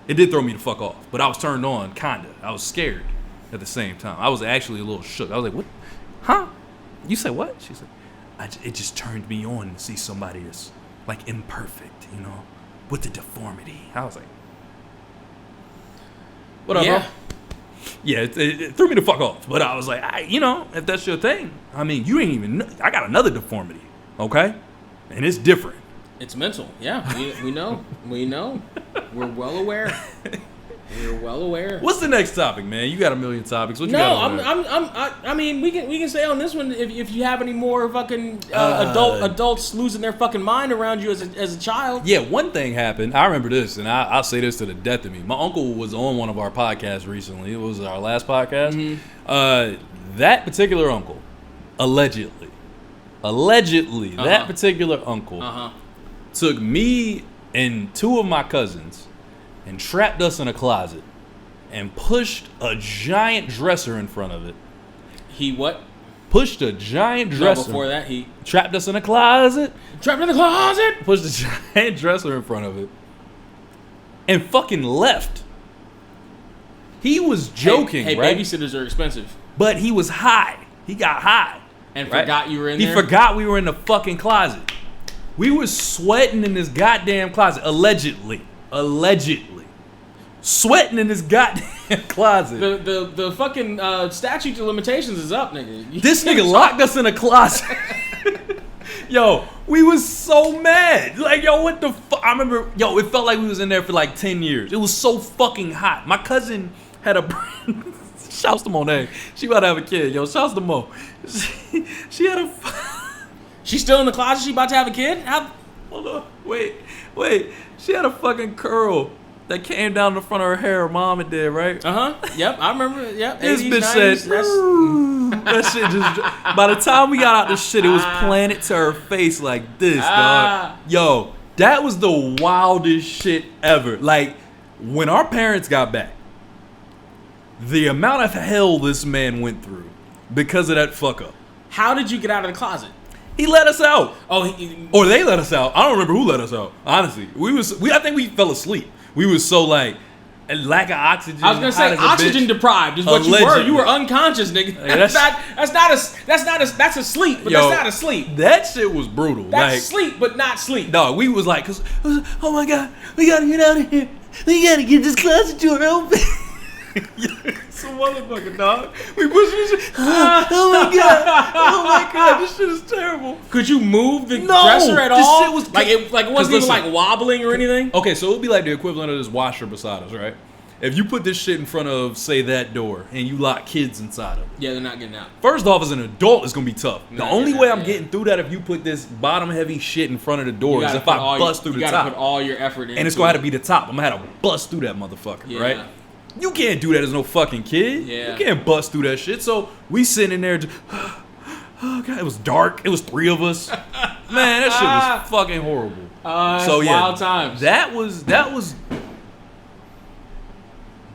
it did throw me the fuck off. But I was turned on, kinda. I was scared at the same time. I was actually a little shook. I was like, what? Huh? You said what? She said, it just turned me on to see somebody that's like imperfect, you know, with the deformity. I was like, what up, bro? Yeah, it threw me the fuck off. But I was like, if that's your thing, I mean, you ain't even know. I got another deformity, okay? And it's different. It's mental. Yeah, we know. We know. We're well aware. We're well aware. What's the next topic, man? You got a million topics. What you got? I mean, we can stay on this one if you have any more fucking adults losing their fucking mind around you as a child. Yeah, one thing happened. I remember this, and I'll say this to the death of me. My uncle was on one of our podcasts recently. It was our last podcast. Mm-hmm. That particular uncle, allegedly, that particular uncle took me and two of my cousins and trapped us in a closet and pushed a giant dresser in front of it. He what? Pushed a giant dresser. No, before that, he trapped us in a closet. Trapped in the closet. Pushed a giant dresser in front of it and fucking left. He was joking, hey, right? Babysitters are expensive. But he was high. He got high. And forgot you were in there? He forgot we were in the fucking closet. We were sweating in this goddamn closet. Allegedly. Sweating in this goddamn closet. The fucking statute of limitations is up, nigga. This nigga locked us in a closet. Yo, we was so mad. Like, yo, what the fuck? I remember, it felt like we was in there for like 10 years. It was so fucking hot. My cousin had a... Shouts to Monet. She about to have a kid. Yo, shouts to Mo. She had a... She's still in the closet? She about to have a kid? Hold on. Wait. She had a fucking curl that came down the front of her hair. Mom and dad, right? Yep, I remember. Yep. This 80s, bitch 90s, said, that shit just... By the time we got out the shit, it was planted to her face like this, dog. Yo, that was the wildest shit ever. Like, when our parents got back, the amount of hell this man went through because of that fuck up. How did you get out of the closet? He let us out. Oh, or they let us out. I don't remember who let us out. Honestly, I think we fell asleep. We was so like lack of oxygen. I was gonna say oxygen deprived is what allegedly. You were. You were unconscious, nigga. That's a sleep, but that's not a sleep. That shit was brutal. That's sleep, but not sleep. No, we was like, oh my god, we gotta get out of here. We gotta get this closet door open. Some motherfucking dog. We pushing this shit. Oh my god, this shit is terrible. Could you move the dresser at all? This shit was it wasn't even like wobbling or anything. Okay, so it would be like the equivalent of this washer beside us, right? if you put this shit in front of, say, that door, and you lock kids inside of it. Yeah, they're not getting out. First off, as an adult, it's going to be tough. The only way I'm yeah. getting through that if you put this bottom-heavy shit in front of the door is if I bust through the top. You got to put all your effort in. And it's going to have to be the top. I'm going to have to bust through that motherfucker, right? You can't do that as no fucking kid. Yeah. You can't bust through that shit. So we sitting in there just... Oh, God, it was dark. It was 3 of us. Man, that shit was fucking horrible. So yeah, wild times. That was.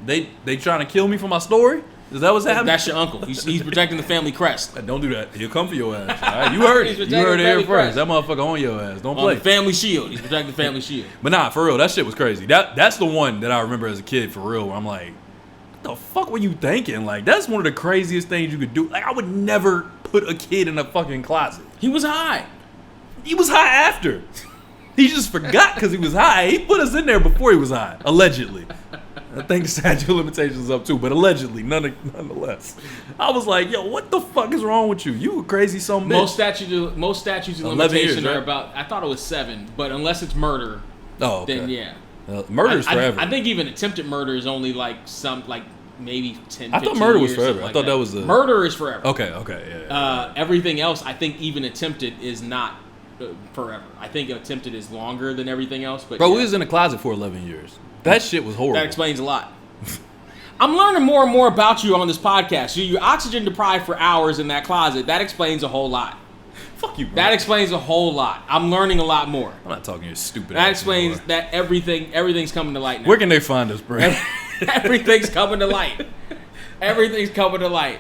They trying to kill me for my story? Is that what's happening? That's your uncle. He's protecting the family crest. Don't do that. He'll come for your ass. All right? You heard it. You heard it here first. That motherfucker on your ass. Don't play. On the family shield. He's protecting the family shield. But nah, for real, that shit was crazy. That's the one that I remember as a kid for real. Where I'm like, what the fuck were you thinking? Like, that's one of the craziest things you could do. Like, I would never put a kid in a fucking closet. He was high. He was high after. He just forgot because he was high. He put us in there before he was high, allegedly. I think the statute of limitations is up too, but allegedly, nonetheless. I was like, yo, what the fuck is wrong with you? You a crazy son of a bitch. Most statutes of limitation are about, I thought it was 7, but unless it's murder, then yeah. Murder's forever. I think even attempted murder is only maybe 10, 15 I thought murder was years, forever. I thought that was murder is forever. Okay, yeah. Everything else, I think even attempted is not forever. I think attempted is longer than everything else. But bro, we was in the closet for 11 years. That shit was horrible. That explains a lot. I'm learning more and more about you on this podcast. You're oxygen deprived for hours in that closet. That explains a whole lot. Fuck you, bro. That explains a whole lot. I'm learning a lot more. I'm not talking to your stupid That ass explains anymore. that everything's coming to light now. Where can they find us, Brent? Everything's coming to light. Everything's coming to light.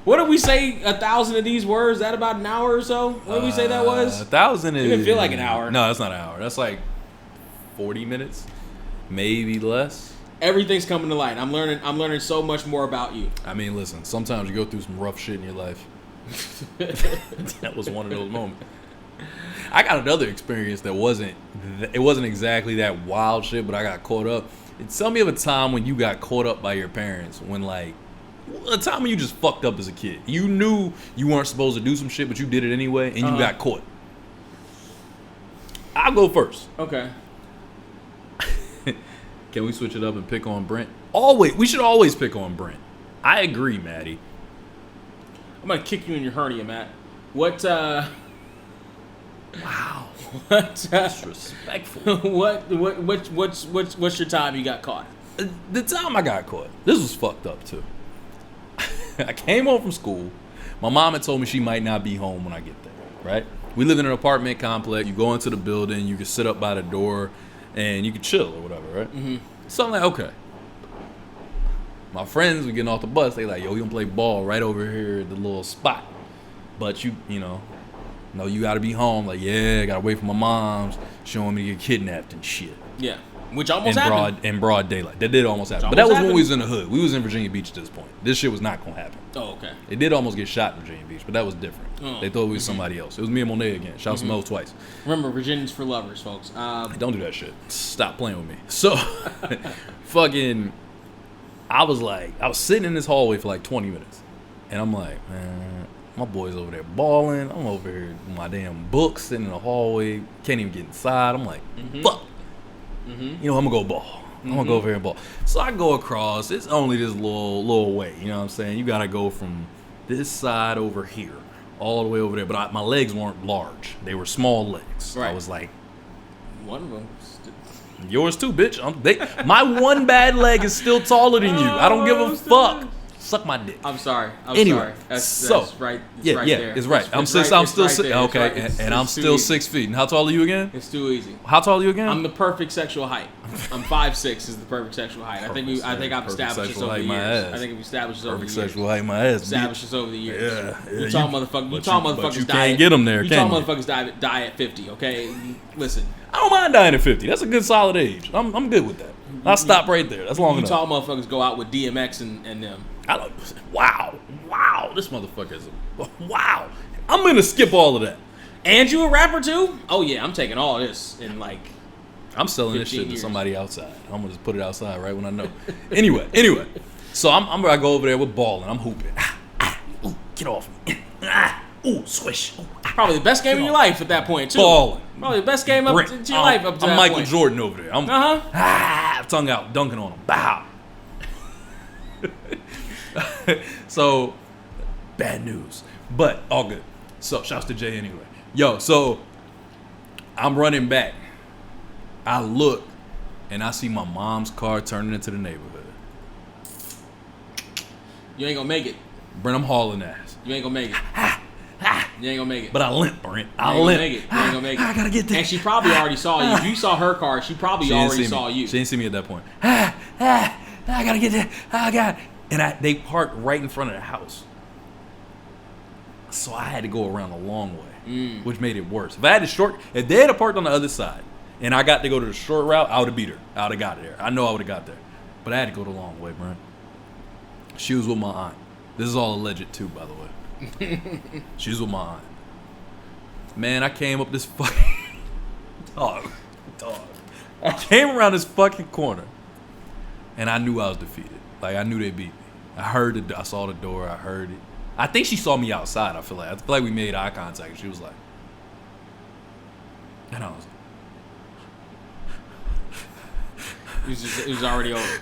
What did we say? 1,000 of these words? That about an hour or so? What did we say that was? 1,000 is... It didn't feel like an hour. No, that's not an hour. That's like 40 minutes, maybe less. Everything's coming to light. I'm learning so much more about you. I mean, listen. Sometimes you go through some rough shit in your life. That was one of those moments. I got another experience that wasn't exactly that wild shit, but I got caught up. Tell me of a time when you got caught up by your parents, when like a time when you just fucked up as a kid. You knew you weren't supposed to do some shit, but you did it anyway, and you got caught. I'll go first. Okay. Can we switch it up and pick on Brent? Always. We should always pick on Brent. I agree, Maddie. I'm gonna kick you in your hernia, Matt. What? Wow. What? Disrespectful. What's your time you got caught? The time I got caught. This was fucked up too. I came home from school. My mom had told me she might not be home when I get there. Right? We live in an apartment complex. You go into the building. You can sit up by the door, and you can chill or whatever. Right? Mm-hmm. So I'm like, okay. My friends were getting off the bus. They like, yo, we gonna play ball right over here at the little spot. But you know, you gotta be home. Like, yeah, I gotta wait for my mom's showing me to get kidnapped and shit. Yeah, which almost happened. In broad daylight. That did almost happen. But that was when we was in the hood. We was in Virginia Beach at this point. This shit was not gonna happen. Oh, okay. It did almost get shot in Virginia Beach, but that was different. Oh. They thought we was somebody else. It was me and Monet again. Shout out to Mo twice. Remember, Virginians for lovers, folks. Don't do that shit. Stop playing with me. So, fucking... I was sitting in this hallway for like 20 minutes. And I'm like, man, my boy's over there balling. I'm over here with my damn books sitting in the hallway. Can't even get inside. I'm like, fuck. You know, I'm going to go ball. I'm going to go over here and ball. So I go across. It's only this little way. You know what I'm saying? You got to go from this side over here all the way over there. But my legs weren't large. They were small legs. Right. I was like, one of them. yours too, bitch. My one bad leg is still taller than you. I don't give a fuck. Suck my dick. I'm sorry. Anyway, That's right. It's right. Yeah, it's right. I'm still 6 feet. And how tall are you again? It's too easy. How tall are you again? I'm the perfect sexual height. I'm 5'6" is the perfect sexual height. I think I've established this over the years. I think we've established this over the years. Perfect sexual height, my ass. Established this over the years. Yeah. You tall motherfuckers. You can't get them there. You tall motherfuckers die at 50. Okay, listen. I don't mind dying at 50. That's a good solid age. I'm good with that. I'll stop right there. That's long enough. You tall motherfuckers go out with DMX and them. Wow. This motherfucker is wow. I'm gonna skip all of that. And you a rapper too? Oh yeah, I'm taking all this in like. I'm selling this shit years. to somebody outside. I'm gonna just put it outside right when I know. Anyway. So I go over there with ball and I'm hooping. Ooh, get off me. Ooh, swish. Ooh, probably the best game of your life at that point too. Balling. Probably the best game to your life up to that I'm Michael point. Jordan over there. I'm tongue out, dunking on him. Bow. So, bad news. But all good. So, shouts to Jay anyway. Yo, so I'm running back. I look and I see my mom's car turning into the neighborhood. You ain't gonna make it. Brent, I'm hauling ass. You ain't gonna make it. You ain't gonna make it. But I limp, Brent. I limp. You ain't gonna make it. I gotta get there. And she probably already saw you. If you saw her car, she probably already saw you. She didn't see me at that point. I gotta get there. I got. And they parked right in front of the house. So I had to go around a long way, which made it worse. If they had parked on the other side, and I got to go to the short route, I would have beat her. I would have got there. I know I would have got there. But I had to go the long way, Brent. She was with my aunt. This is all alleged too, by the way. She was with my aunt. Man, I came up this fucking dog. I came around this fucking corner, and I knew I was defeated. Like, I knew they beat me. I saw the door. I heard it. I think she saw me outside. I feel like we made eye contact. She was like, and I was like, It was already over.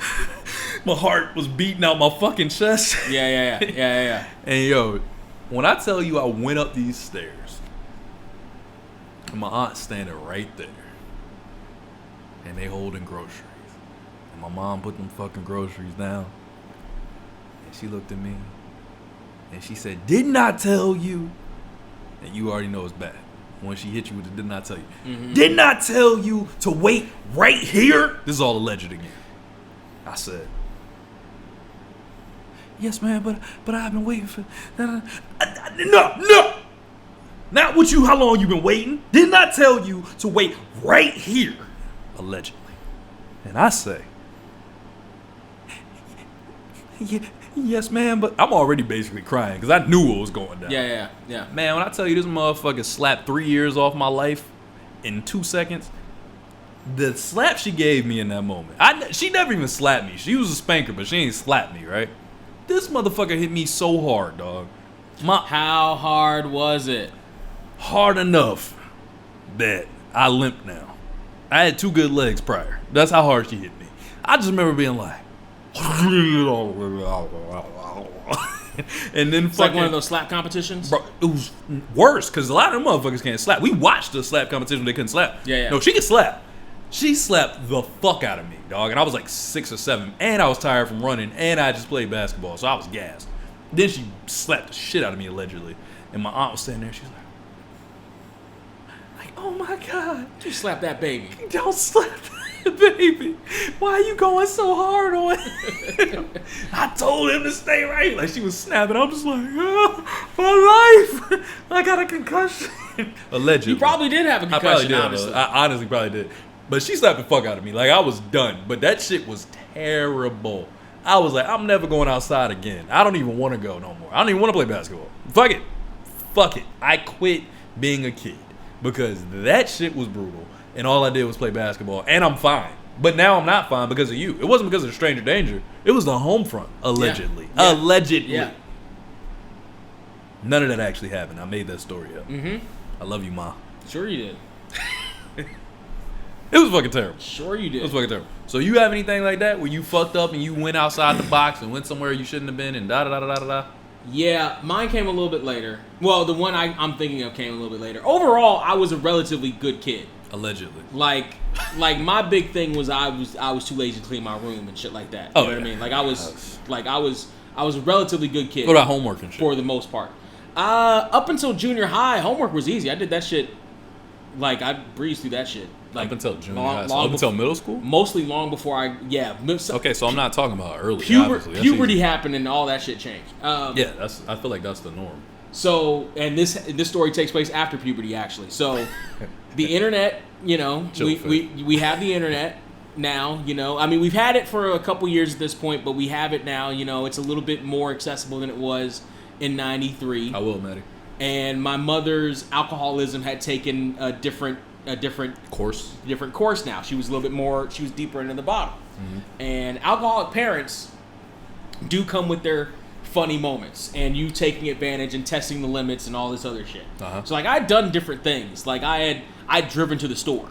My heart was beating out my fucking chest. Yeah. And yo, when I tell you I went up these stairs, and my aunt's standing right there, and they holding groceries, and my mom put them fucking groceries down, and she looked at me, and she said, "Didn't I tell you?" And you already know it's bad when she hit you with the "did not tell you." Mm-hmm. Didn't I tell you to wait right here? This is all alleged again. I said, "Yes, ma'am, but I've been waiting for." No. Not with you. How long you been waiting? Didn't I tell you to wait right here? Allegedly. And I say, yes, ma'am, but I'm already basically crying because I knew what was going down. Yeah. Man, when I tell you this motherfucker slapped 3 years off my life in 2 seconds, the slap she gave me in that moment, she never even slapped me. She was a spanker, but she ain't slapped me, right? This motherfucker hit me so hard, dog. How hard was it? Hard enough that I limp now. I had 2 good legs prior. That's how hard she hit me. I just remember being like, and then it's like one of those slap competitions. Bro, it was worse because a lot of them motherfuckers can't slap. We watched the slap competition; they couldn't slap. Yeah. No, she could slap. She slapped the fuck out of me, dog. And I was like 6 or 7, and I was tired from running, and I just played basketball, so I was gassed. Then she slapped the shit out of me allegedly, and my aunt was standing there. She was like, "Oh my god, you slapped that baby! Don't slap that baby! Why are you going so hard on him?" I told him to stay right. Like, she was snapping. I'm just like, my life. I got a concussion. Allegedly. You probably did have a concussion. I honestly probably did. But she slapped the fuck out of me. Like, I was done. But that shit was terrible. I was like, I'm never going outside again. I don't even want to go no more. I don't even want to play basketball. Fuck it. I quit being a kid because that shit was brutal. And all I did was play basketball. And I'm fine. But now I'm not fine because of you. It wasn't because of the stranger danger. It was the home front, allegedly. Yeah. Allegedly. Yeah. None of that actually happened. I made that story up. Mm-hmm. I love you, Ma. Sure you did. It was fucking terrible. Sure you did. It was fucking terrible. So you have anything like that where you fucked up and you went outside the box and went somewhere you shouldn't have been and da-da-da-da-da-da? Yeah, mine came a little bit later. Well, the one I'm thinking of came a little bit later. Overall, I was a relatively good kid. Allegedly. Like my big thing was I was too lazy to clean my room and shit like that. You know what I mean? Like I was a relatively good kid. What about homework and shit? For the most part. Up until junior high, homework was easy. I did that shit. Like I breezed through that shit. Like up until junior high. So up until middle school? Mostly long before Okay, so I'm not talking about early. Puberty happened and all that shit changed. Yeah, I feel like that's the norm. So, and this story takes place after puberty, actually. So, the internet, we have the internet now. I mean, we've had it for a couple years at this point, but we have it now. It's a little bit more accessible than it was in '93. I will, Maddie. And my mother's alcoholism had taken a different course now. She was a little bit more. She was deeper into the bottle. Mm-hmm. And alcoholic parents do come with their funny moments and you taking advantage and testing the limits and all this other shit. Uh-huh. So like I'd done different things. Like I'd driven to the store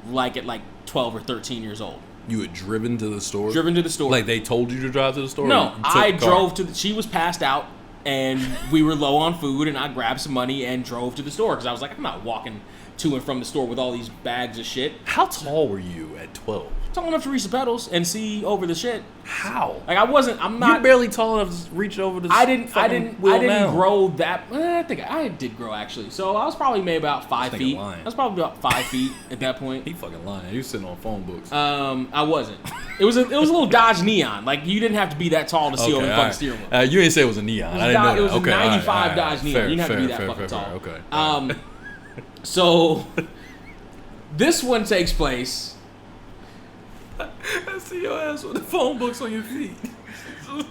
like at like 12 or 13 years old. You had driven to the store? Driven to the store. Like they told you to drive to the store? No, I drove to she was passed out and we were low on food and I grabbed some money and drove to the store because I was like, I'm not walking to and from the store with all these bags of shit. How tall were you at 12? Tall enough to reach the pedals and see over the shit. How? Like I'm not. You're barely tall enough to reach over the I didn't now. grow that. I think I did grow actually. So I was probably maybe about 5 feet. lying. I was probably about 5 feet at that point. He fucking lying. You sitting on phone books. I wasn't. It was a little Dodge Neon. Like you didn't have to be that tall to see over the fucking steering wheel. You didn't say it was a Neon. I didn't know that. It was Okay, a 95 all right. Dodge Neon. Fair, You didn't have to be that fair, fucking fair, tall. Okay. So this one takes place. I see your ass with the phone books on your feet.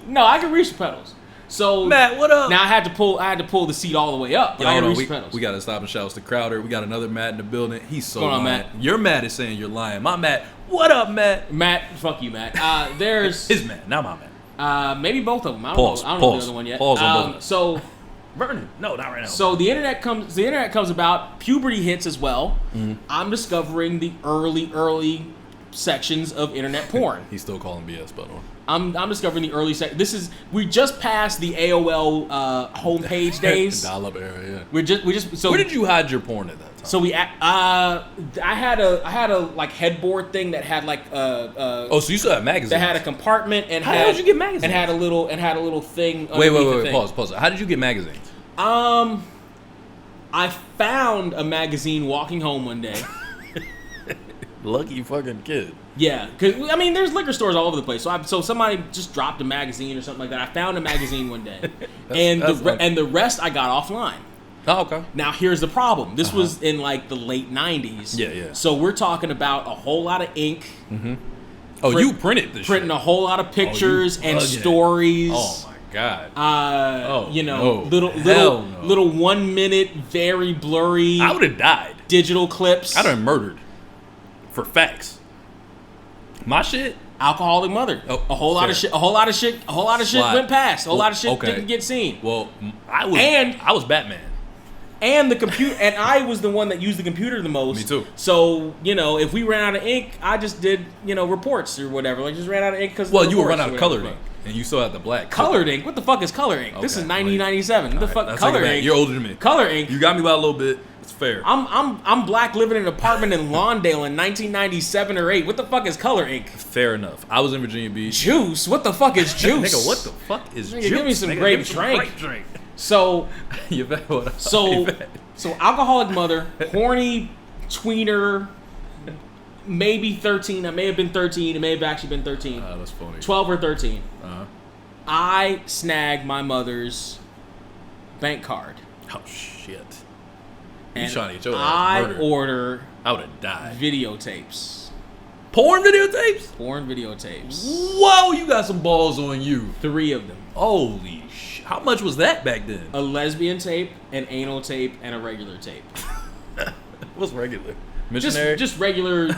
No, I can reach the pedals. So Matt, what up? Now I had to pull the seat all the way up, but I can reach the pedals. We got to stop and shout out to Crowder. We got another Matt in the building. He's so What's going on, lying. Matt? Your Matt is saying you're lying. My Matt, what up, Matt? Matt, fuck you, Matt. There's His Matt, not my Matt. maybe both of them. I don't Pause, know. I don't pause, know the other one yet. pause on both. So Vernon, no, not right now. So the internet comes about. Puberty hits as well. Mm-hmm. I'm discovering the early sections of internet porn. He's still calling BS, by the way. I'm discovering the early we just passed the AOL homepage days. Dial-up era, yeah. We just. So where did you hide your porn at that time? So I had a like headboard thing that had like oh, so you still have magazines? That had a compartment and how did you get magazines? And had a little thing. Wait, pause. How did you get magazines? I found a magazine walking home one day. Lucky fucking kid. Yeah, because I mean, there's liquor stores all over the place. So somebody just dropped a magazine or something like that. I found a magazine one day, and the rest I got offline. Oh, okay. Now here's the problem. This was in like the late '90s. Yeah. So we're talking about a whole lot of ink. Mm-hmm. Oh, you printed this printing shit. A whole lot of pictures and stories. Oh my god. Little 1 minute, very blurry. I would have died. Digital clips. I'd have murdered. For facts. My shit. Alcoholic mother. Oh, a whole lot of shit went past. A whole lot of shit didn't get seen. Well, I was Batman. And the computer, and I was the one that used the computer the most. Me too. So if we ran out of ink, I just did reports or whatever. Like just ran out of ink because. Well, you would run out of colored ink, and you still had the black. Colored ink? What the fuck is color ink? Okay, this is 1997. What the fuck? Color ink? You're older than me. Color ink. You got me by a little bit. It's fair. I'm black living in an apartment in Lawndale in 1997 or 8. What the fuck is color ink? Fair enough. I was in Virginia Beach. Juice? What the fuck is juice? Nigga, what the fuck is juice? Give me some grape drink. So you bet what up? So alcoholic mother, horny tweener, maybe 13. I may have been 13. It may have actually been 13. That's funny. 12 or 13. Uh-huh. I snagged my mother's bank card. Oh shit. And trying to get your I murdered. order I would have died. Videotapes. Porn videotapes? Porn videotapes. Whoa, you got some balls on you. 3 of them. Holy shit. How much was that back then? A lesbian tape, an anal tape, and a regular tape. What's regular? Missionary? Just regular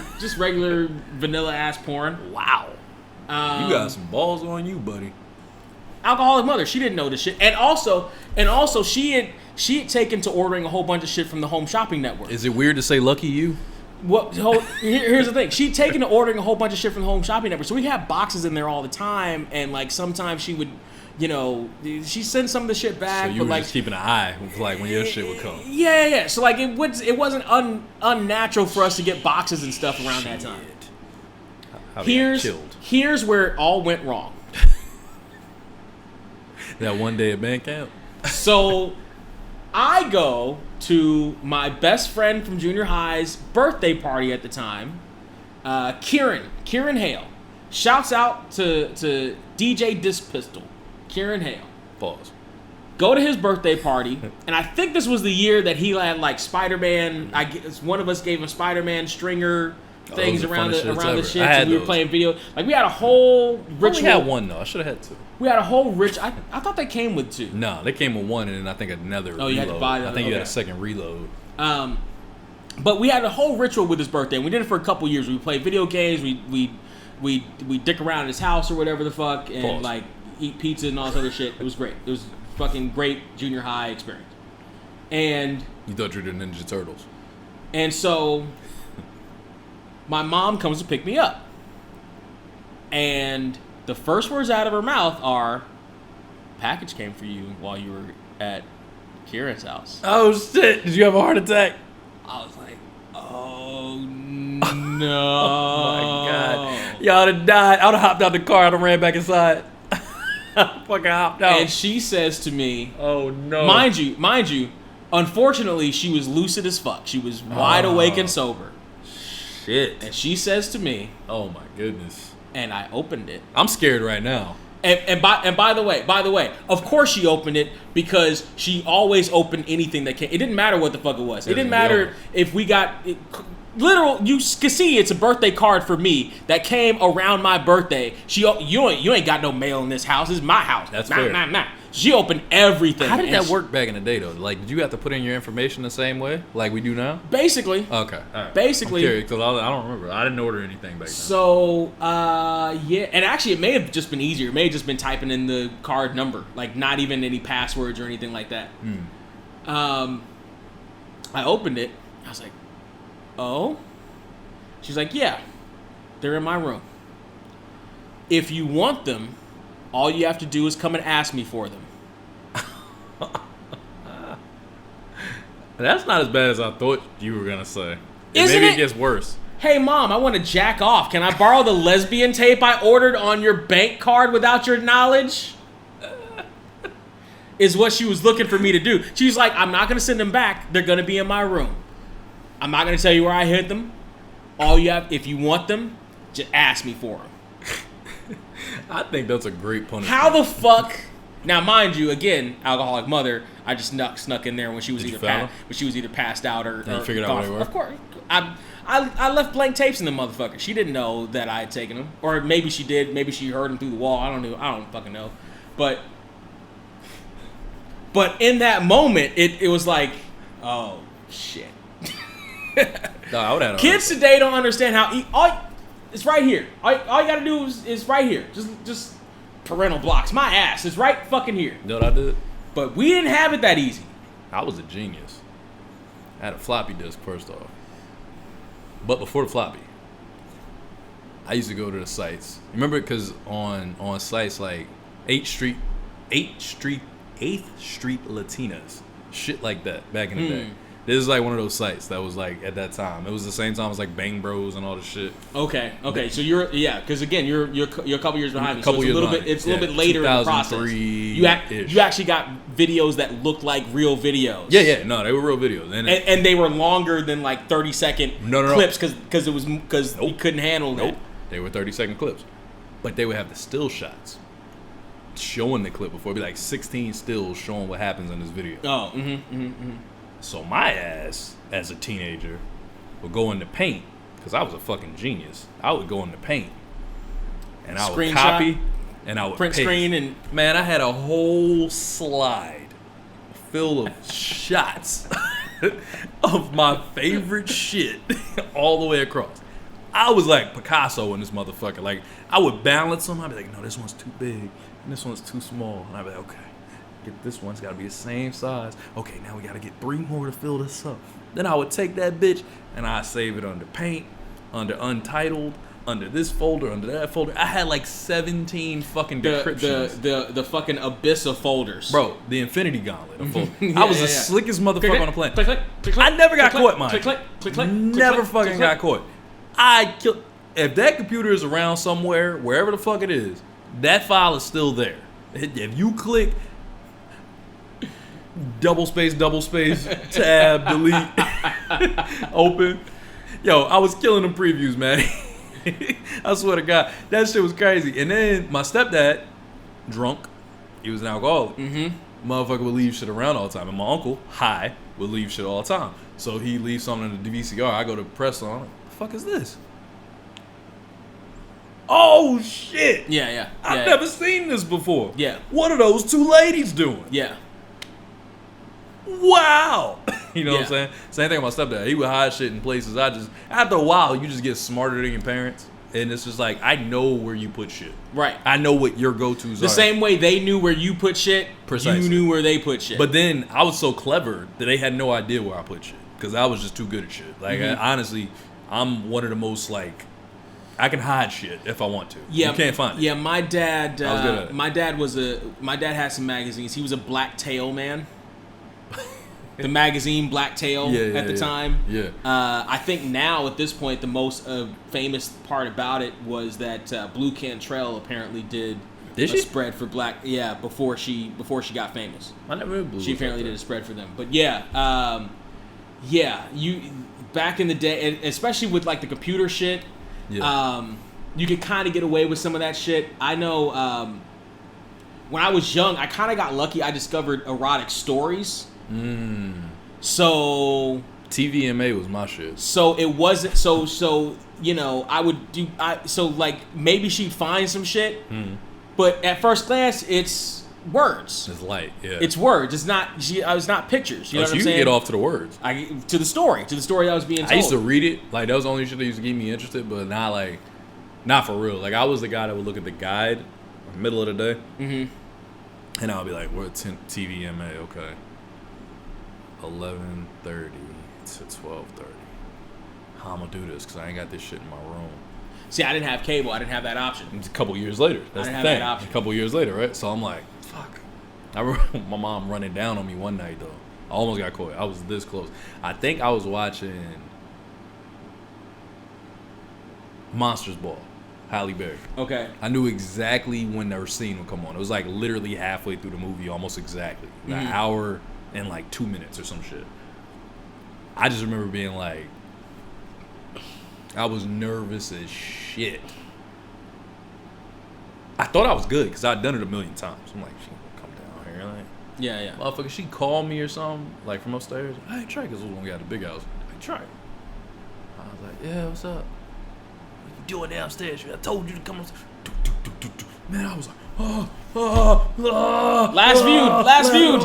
vanilla ass porn. Wow. You got some balls on you, buddy. Alcoholic mother, she didn't know this shit. And also she had taken to ordering a whole bunch of shit from the Home Shopping Network. Is it weird to say lucky you? Here's the thing. She'd taken to ordering a whole bunch of shit from the Home Shopping Network. So we had boxes in there all the time, and like sometimes she would, she sent some of the shit back. So you but were like just keeping an eye like when your shit would come. Yeah. So like it wasn't unnatural for us to get boxes and stuff around that time. Here's where it all went wrong. That one day at band camp. So I go to my best friend from junior high's birthday party at the time, Kieran Hale. Shouts out to DJ Disc Pistol, Kieran Hale. Pause. Go to his birthday party, and I think this was the year that he had like Spider-Man. I guess one of us gave him Spider-Man stringer things around the shit. And we were playing video. Like we had a whole ritual. We had one though. I should have had 2. We had a whole I thought they came with 2. No, they came with 1, and then I think another. Oh, you had to buy that. I think you had a second reload. But we had a whole ritual with his birthday. And we did it for a couple years. We played video games. We dick around in his house or whatever the fuck, and like eat pizza and all this other shit. It was great. It was a fucking great junior high experience. And you thought you were the Ninja Turtles. And so my mom comes to pick me up. And the first words out of her mouth are, "Package came for you while you were at Kieran's house." Oh shit! Did you have a heart attack? I was like, "Oh no!" Oh my god! Y'all would have died. I would have hopped out the car. I'd have ran back inside. Fucking hopped out. And she says to me, "Oh no!" Mind you. Unfortunately, she was lucid as fuck. She was wide awake and sober. Shit. And she says to me, "Oh my goodness!" And I opened it. I'm scared right now. And by the way, of course she opened it because she always opened anything that came. It didn't matter what the fuck it was. It didn't matter if we got it, literal. You can see it's a birthday card for me that came around my birthday. You ain't got no mail in this house. This is my house. That's fair. Nah. She opened everything. How did that work back in the day though? Like, did you have to put in your information the same way like we do now? Basically. Okay. All right. Basically. I'm curious because I don't remember. I didn't order anything back then. So, yeah. And actually, it may have just been easier. It may have just been typing in the card number. Like, not even any passwords or anything like that. I opened it. I was like, oh? She's like, yeah. They're in my room. If you want them, all you have to do is come and ask me for them. That's not as bad as I thought you were going to say. Isn't Maybe it? it gets worse. Hey, Mom, I want to jack off. Can I borrow the lesbian tape I ordered on your bank card without your knowledge? Is what she was looking for me to do. She's like, I'm not going to send them back. They're going to be in my room. I'm not going to tell you where I hid them. All you have, if you want them, just ask me for them. I think that's a great punishment. How the fuck? Now, mind you, again, alcoholic mother. I just snuck in there when she was either passed out or you figured out where they were? Of course, I left blank tapes in the motherfucker. She didn't know that I had taken them, or maybe she did. Maybe she heard them through the wall. I don't know. I don't fucking know. But in that moment, it was like, oh shit. No, I would have Kids today don't understand how. It's right here. All you gotta do is right here. Just parental blocks. My ass. It's right fucking here. You know what I did? But we didn't have it that easy. I was a genius. I had a floppy disk first off. But before the floppy, I used to go to the sites. Remember, because on sites like 8th Street Latinas, shit like that back in the day. This is like one of those sites that was like at that time. It was the same time as like Bang Bros and all this shit. Okay. So because again you're a couple years behind me. So it's a little bit later in the process. You actually got videos that looked like real videos. Yeah. No, they were real videos, and they were longer than like 30-second clips because you couldn't handle that. They were 30-second clips, but they would have the still shots showing the clip before. It'd be like 16 stills showing what happens in this video. Oh. So my ass, as a teenager, would go into Paint, because I was a fucking genius. I would go into Paint, and I would copy, and I would print paste. screen, and man, I had a whole slide full of shots of my favorite shit all the way across. I was like Picasso in this motherfucker. Like, I would balance them. I'd be like, no, this one's too big, and this one's too small. And I'd be like, okay. This one's got to be the same size. Okay, now we got to get 3 more to fill this up. Then I would take that bitch and I save it under Paint, under Untitled, under this folder, under that folder. I had like 17 fucking decryptions. The fucking abyss of folders. Bro, the Infinity Gauntlet of folders. I was the slickest motherfucker on the planet. Click, I never got caught, man. Click, never fucking got caught. I killed. If that computer is around somewhere, wherever the fuck it is, that file is still there. If you click double space, tab, delete, open. Yo, I was killing them previews, man. I swear to God, that shit was crazy. And then my stepdad, drunk, he was an alcoholic. Motherfucker would leave shit around all the time. And my uncle, high, would leave shit all the time. So he leaves something in the VCR. I go to press on. I'm like, what the fuck is this? Oh, shit. Yeah. I've never seen this before. Yeah. What are those 2 ladies doing? Yeah. Wow. You know what I'm saying? Same thing with my stepdad. He would hide shit in places. After a while, you just get smarter than your parents. And it's just like, I know where you put shit. Right. I know what your go-tos are. The same way they knew where you put shit, Precisely. You knew where they put shit. But then I was so clever that they had no idea where I put shit. Because I was just too good at shit. Like, honestly, I'm one of the most, like, I can hide shit if I want to. Yeah, you can't find it. Yeah, my dad. I was good at it. My dad had some magazines. He was a Black Tail man. The magazine Black Tail at the time. Yeah. I think now at this point the most famous part about it was that Blue Cantrell apparently did a spread for Black. Yeah, before she got famous. I never knew Blue. She apparently did a spread for them. But yeah, you back in the day, and especially with like the computer shit. Yeah. You could kind of get away with some of that shit. I know when I was young, I kind of got lucky. I discovered erotic stories. So TVMA was my shit. So it wasn't so you know I would do so like maybe she'd find some shit, but at first glance it's words. It's light, yeah. It's words. It's not. It's not pictures. You know what I'm you saying? Get off to the words. To the story that was being told. I used to read it. Like that was the only shit that used to keep me interested, but not for real. Like I was the guy that would look at the guide in the middle of the day, and I would be like, "We're at TVMA, okay." 11:30 to 12:30. How I'm gonna do this? Because I ain't got this shit in my room. See, I didn't have cable. I didn't have that option. It's a couple years later. That's the thing. That option. A couple years later, right? So I'm like, fuck. I remember my mom running down on me one night though. I almost got caught. I was this close. I think I was watching Monsters Ball, Halle Berry. Okay. I knew exactly when their scene would come on. It was like literally halfway through the movie, almost exactly. An hour and like 2 minutes or some shit. I just remember being like, I was nervous as shit. I thought I was good because I'd done it a million times. I'm like, she gonna come down here, like, yeah. Motherfucker, she called me or something, like from upstairs. Hey, Trey, because we got the big house. Hey, Trey. I was like, yeah, what's up? What you doing downstairs? I told you to come upstairs. Man, I was like, Last viewed.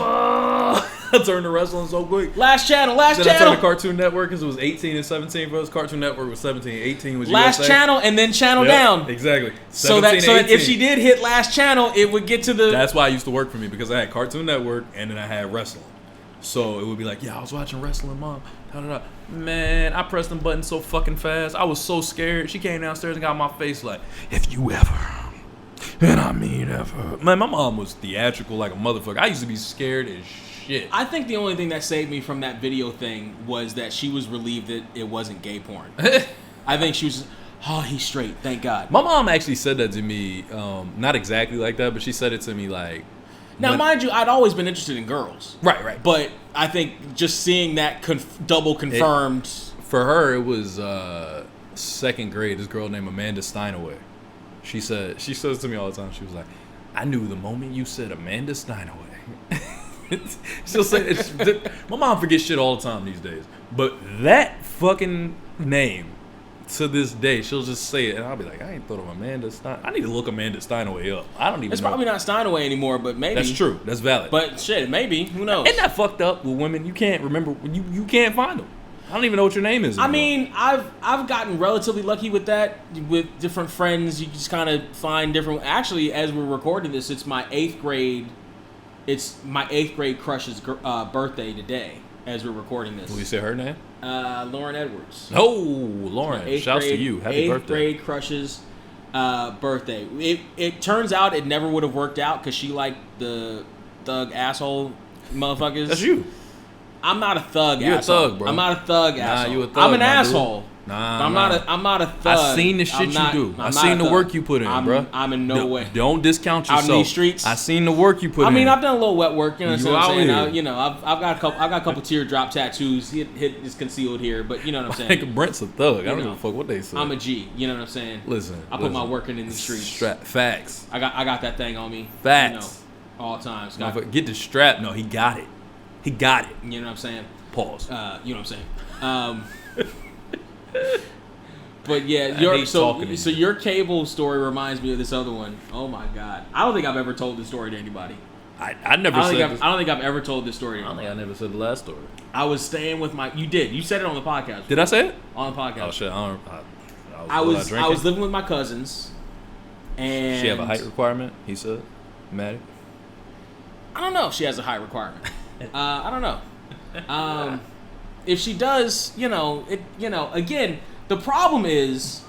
I turned to wrestling so quick. Last channel. Then I turned to Cartoon Network because it was 18 and 17 for us. Cartoon Network was 17, 18 was last USA. channel and then channel down. Exactly. So that if she did hit last channel, it would get to the. That's why it used to work for me because I had Cartoon Network and then I had wrestling. So it would be like, yeah, I was watching wrestling, Mom. Man, I pressed them buttons so fucking fast. I was so scared. She came downstairs and got in my face like, if you ever. And I mean ever. Man, my mom was theatrical like a motherfucker. I used to be scared as shit. I think the only thing that saved me from that video thing was that she was relieved that it wasn't gay porn. I think she was, he's straight, thank God. My mom actually said that to me, not exactly like that, but she said it to me like... Now, mind you, I'd always been interested in girls. Right. But I think just seeing that double confirmed... For her, it was second grade, this girl named Amanda Steinaway. She says to me all the time, she was like, I knew the moment you said Amanda Steinaway. She'll say, my mom forgets shit all the time these days. But that fucking name, to this day, she'll just say it. And I'll be like, I ain't thought of Amanda Steinaway. I need to look Amanda Steinaway up. I don't even know. It's probably not Steinaway anymore, but maybe. That's true. That's valid. But shit, maybe. Who knows? Isn't that fucked up with women? You can't remember. You can't find them. I don't even know what your name is anymore. I mean, I've gotten relatively lucky with that. With different friends, you just kind of find different. Actually, as we're recording this, it's my 8th grade. It's my 8th grade crush's birthday today. As we're recording this. Will you say her name? Lauren Edwards. Oh, Lauren! Shouts to you. Happy birthday. 8th grade crush's birthday. It turns out it never would have worked out because she liked the thug asshole motherfuckers. That's you. I'm not a thug You're asshole. a thug, bro. I'm not a thug asshole. You a thug, I'm an my asshole. Dude. I'm not a thug. I seen the shit you do. I seen the work you put in, bro. I'm in no way. Don't discount yourself. Out in these streets. I seen the work you put in. I mean, I've done a little wet work. You know what I'm saying? I've got a couple teardrop tattoos. Hit is concealed here, but you know what I'm saying. I think Brent's a thug. I don't give a fuck what they say. I'm a G. You know what I'm saying? Listen, I put my work in these streets. Facts. I got that thing on me. Facts. All times. Get the strap. No, he got it. He got it. You know what I'm saying? Pause. You know what I'm saying? But yeah, your cable story reminds me of this other one. Oh my God, I don't think I've ever told this story to anybody. I don't think I've ever told this story to anybody. I don't think I never said the last story. I was staying with my. You did. You said it on the podcast. Did I say it on the podcast? Oh shit! I was living with my cousins, and she have a height requirement. He said, Maddie. I don't know if she has a height requirement. I don't know. If she does, again, the problem is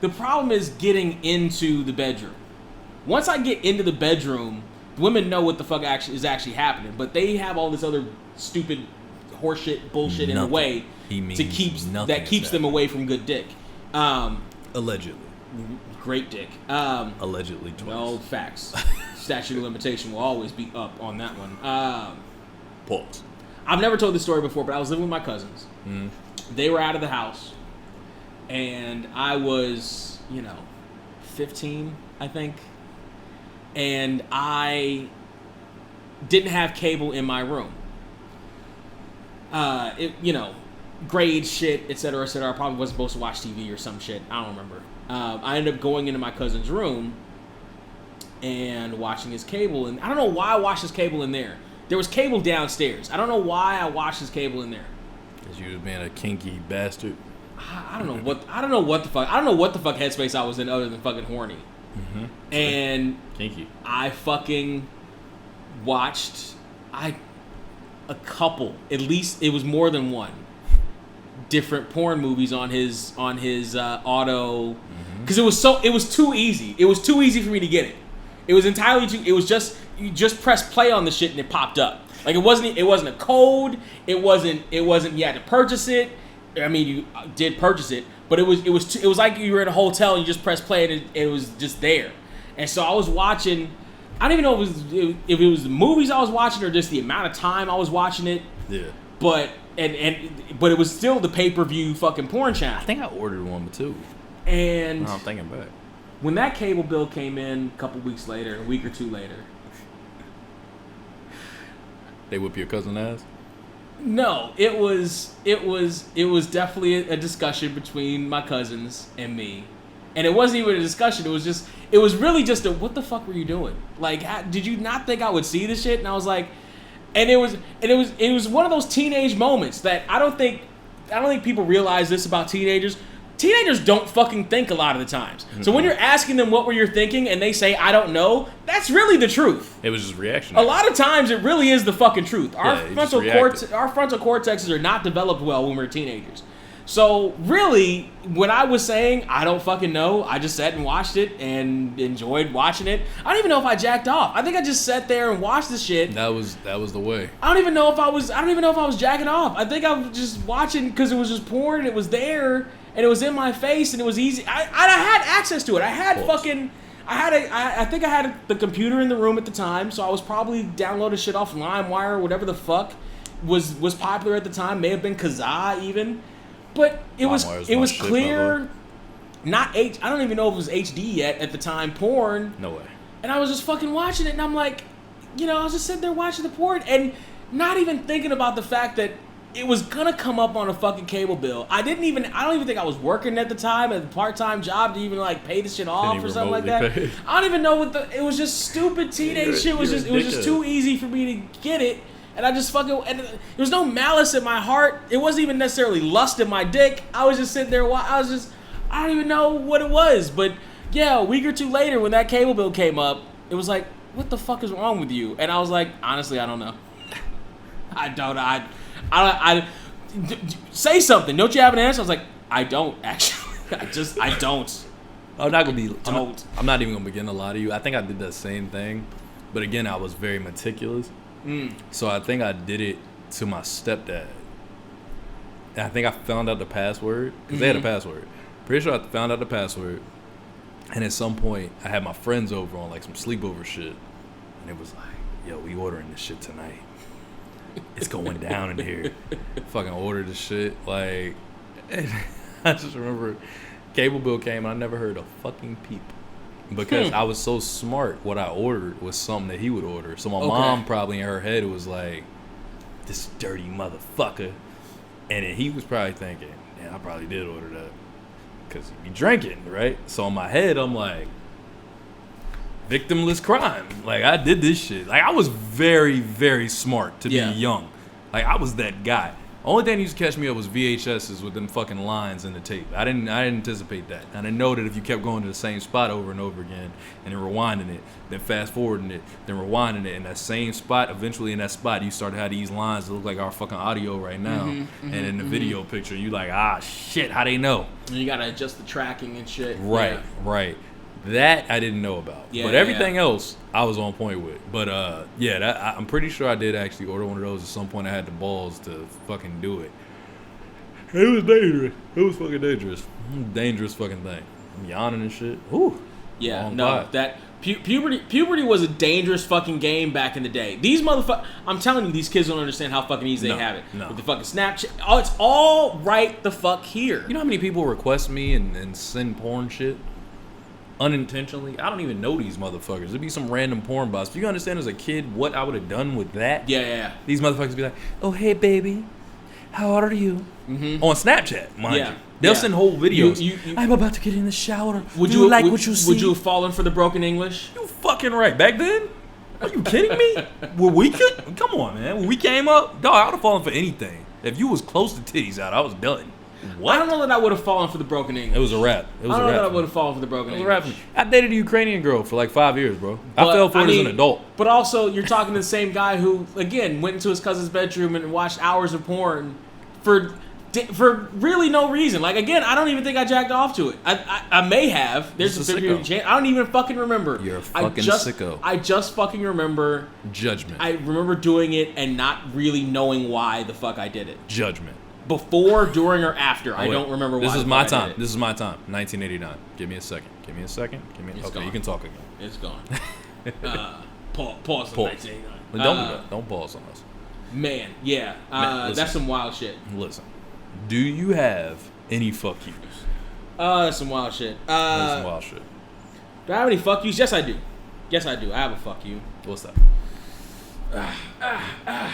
The problem is getting into the bedroom. Once I get into the bedroom, women know what the fuck is actually happening, but they have all this other stupid horseshit bullshit in the way that keeps them away from good dick. Allegedly. Great dick. Allegedly twice. Well, facts. Statute of limitation will always be up on that one. Pause. I've never told this story before, but I was living with my cousins. Mm. They were out of the house, and I was, 15, I think, and I didn't have cable in my room. Grade shit, etc., etc. I probably wasn't supposed to watch TV or some shit. I don't remember. I ended up going into my cousin's room and watching his cable, and I don't know why I watched his cable in there. There was cable downstairs. I don't know why I watched his cable in there. Because you was being a kinky bastard. I don't know what the fuck headspace I was in other than fucking horny. Mm-hmm. And kinky. I fucking watched a couple, at least it was more than one, different porn movies on his auto, because it was too easy. It was too easy for me to get it. It was entirely too. It was just you just press play on the shit and it popped up. Like it wasn't a code. It wasn't. You had to purchase it. I mean, you did purchase it, but it was like you were in a hotel and you just press play and it was just there. And so I was watching. I don't even know if it was the movies I was watching or just the amount of time I was watching it. Yeah. But it was still the pay-per-view fucking porn channel. I think I ordered one too. And no, I'm thinking back. When that cable bill came in a couple weeks later, a week or two later. They whip your cousin ass? No, it was definitely a discussion between my cousins and me. And it wasn't even a discussion, it was really just a, what the fuck were you doing? Like, did you not think I would see this shit? And I was like, and it was one of those teenage moments that I don't think people realize this about teenagers. Teenagers don't fucking think a lot of the times. Mm-hmm. So when you're asking them what were you thinking and they say, I don't know, that's really the truth. It was just reaction. A lot of times it really is the fucking truth. Our frontal cortexes are not developed well when we're teenagers. So really, when I was saying, I don't fucking know, I just sat and watched it and enjoyed watching it. I don't even know if I jacked off. I think I just sat there and watched the shit. That was the way. I don't even know if I was jacking off. I think I was just watching because it was just porn and it was there and it was in my face and it was easy. I had access to it. I think I had the computer in the room at the time, so I was probably downloading shit off LimeWire or whatever the fuck was popular at the time. May have been Kazaa even. But it was clear, not I don't even know if it was HD yet at the time, porn. No way. And I was just fucking watching it, and I'm like, I was just sitting there watching the porn, and not even thinking about the fact that it was gonna come up on a fucking cable bill. I don't even think I was working at the time, a part-time job to even like pay this shit off or something like that. Pay. I don't even know it was just stupid teenage shit. It was just too easy for me to get it. And I just fucking, and there was no malice in my heart. It wasn't even necessarily lust in my dick. I was just sitting there, I don't even know what it was. But yeah, a week or two later when that cable bill came up, it was like, what the fuck is wrong with you? And I was like, honestly, I don't know. I say something. Don't you have an answer? I was like, I don't actually. I don't. I'm not even gonna begin to lie to you. I think I did that same thing. But again, I was very meticulous. So I think I did it to my stepdad. And I think I found out the password. Because they had a password. Pretty sure I found out the password. And at some point, I had my friends over on like some sleepover shit. And it was like, yo, we ordering this shit tonight. It's going down in here. Fucking ordered this shit. Like, I just remember cable bill came and I never heard a fucking peep. Because I was so smart, what I ordered was something that he would order. So my mom probably in her head was like, this dirty motherfucker. And then he was probably thinking, yeah, I probably did order that. Because he be drinking, right? So in my head, I'm like, victimless crime. Like, I did this shit. Like, I was very, very smart to be young. Like, I was that guy. Only thing that used to catch me up was VHSs with them fucking lines in the tape. I didn't anticipate that. I didn't know that if you kept going to the same spot over and over again and then rewinding it, then fast forwarding it, then rewinding it in that same spot, eventually in that spot you start to have these lines that look like our fucking audio right now. And in the video picture you like, shit, how they know? And you gotta adjust the tracking and shit. Right, right. That I didn't know about. Yeah, but everything else I was on point with. But I'm pretty sure I did actually order one of those at some point. I had the balls to fucking do it. It was dangerous. It was fucking dangerous. Dangerous fucking thing. I'm yawning and shit. Ooh. Yeah, no, that puberty was a dangerous fucking game back in the day. These motherfuckers, I'm telling you, these kids don't understand how fucking easy they have it. No. With the fucking Snapchat. Oh, it's all right the fuck here. You know how many people request me and send porn shit? Unintentionally? I don't even know these motherfuckers. It'd be some random porn bots. Do you understand as a kid what I would have done with that? Yeah. These motherfuckers be like, oh, hey, baby. How old are you? On Snapchat, mind you. They'll send whole videos. I'm about to get in the shower. Would you like what you see? Would you have fallen for the broken English? You fucking right. Back then? Are you kidding me? Come on, man. When we came up, dog, I would have fallen for anything. If you was close to titties out, I was done. What? I don't know that I would have fallen for the broken English. It was a rap. I don't know that I would have fallen for the broken English. I dated a Ukrainian girl for like 5 years, bro. I fell for it as an adult. But also, you're talking to the same guy who, again, went into his cousin's bedroom and watched hours of porn for really no reason. Like, again, I don't even think I jacked off to it. I may have. There's a 50% chance. I don't even fucking remember. You're a fucking sicko. I just fucking remember. Judgment. I remember doing it and not really knowing why the fuck I did it. Judgment. Before, during, or after. I don't remember why. This is my time. This is my time. 1989. Give me a second. Okay, you can talk again. It's gone. Pause on 1989. Don't pause on us. Man, yeah. That's some wild shit. Listen. Do you have any fuck yous? That's some wild shit. Do I have any fuck yous? Yes, I do. I have a fuck you. What's that? Damn,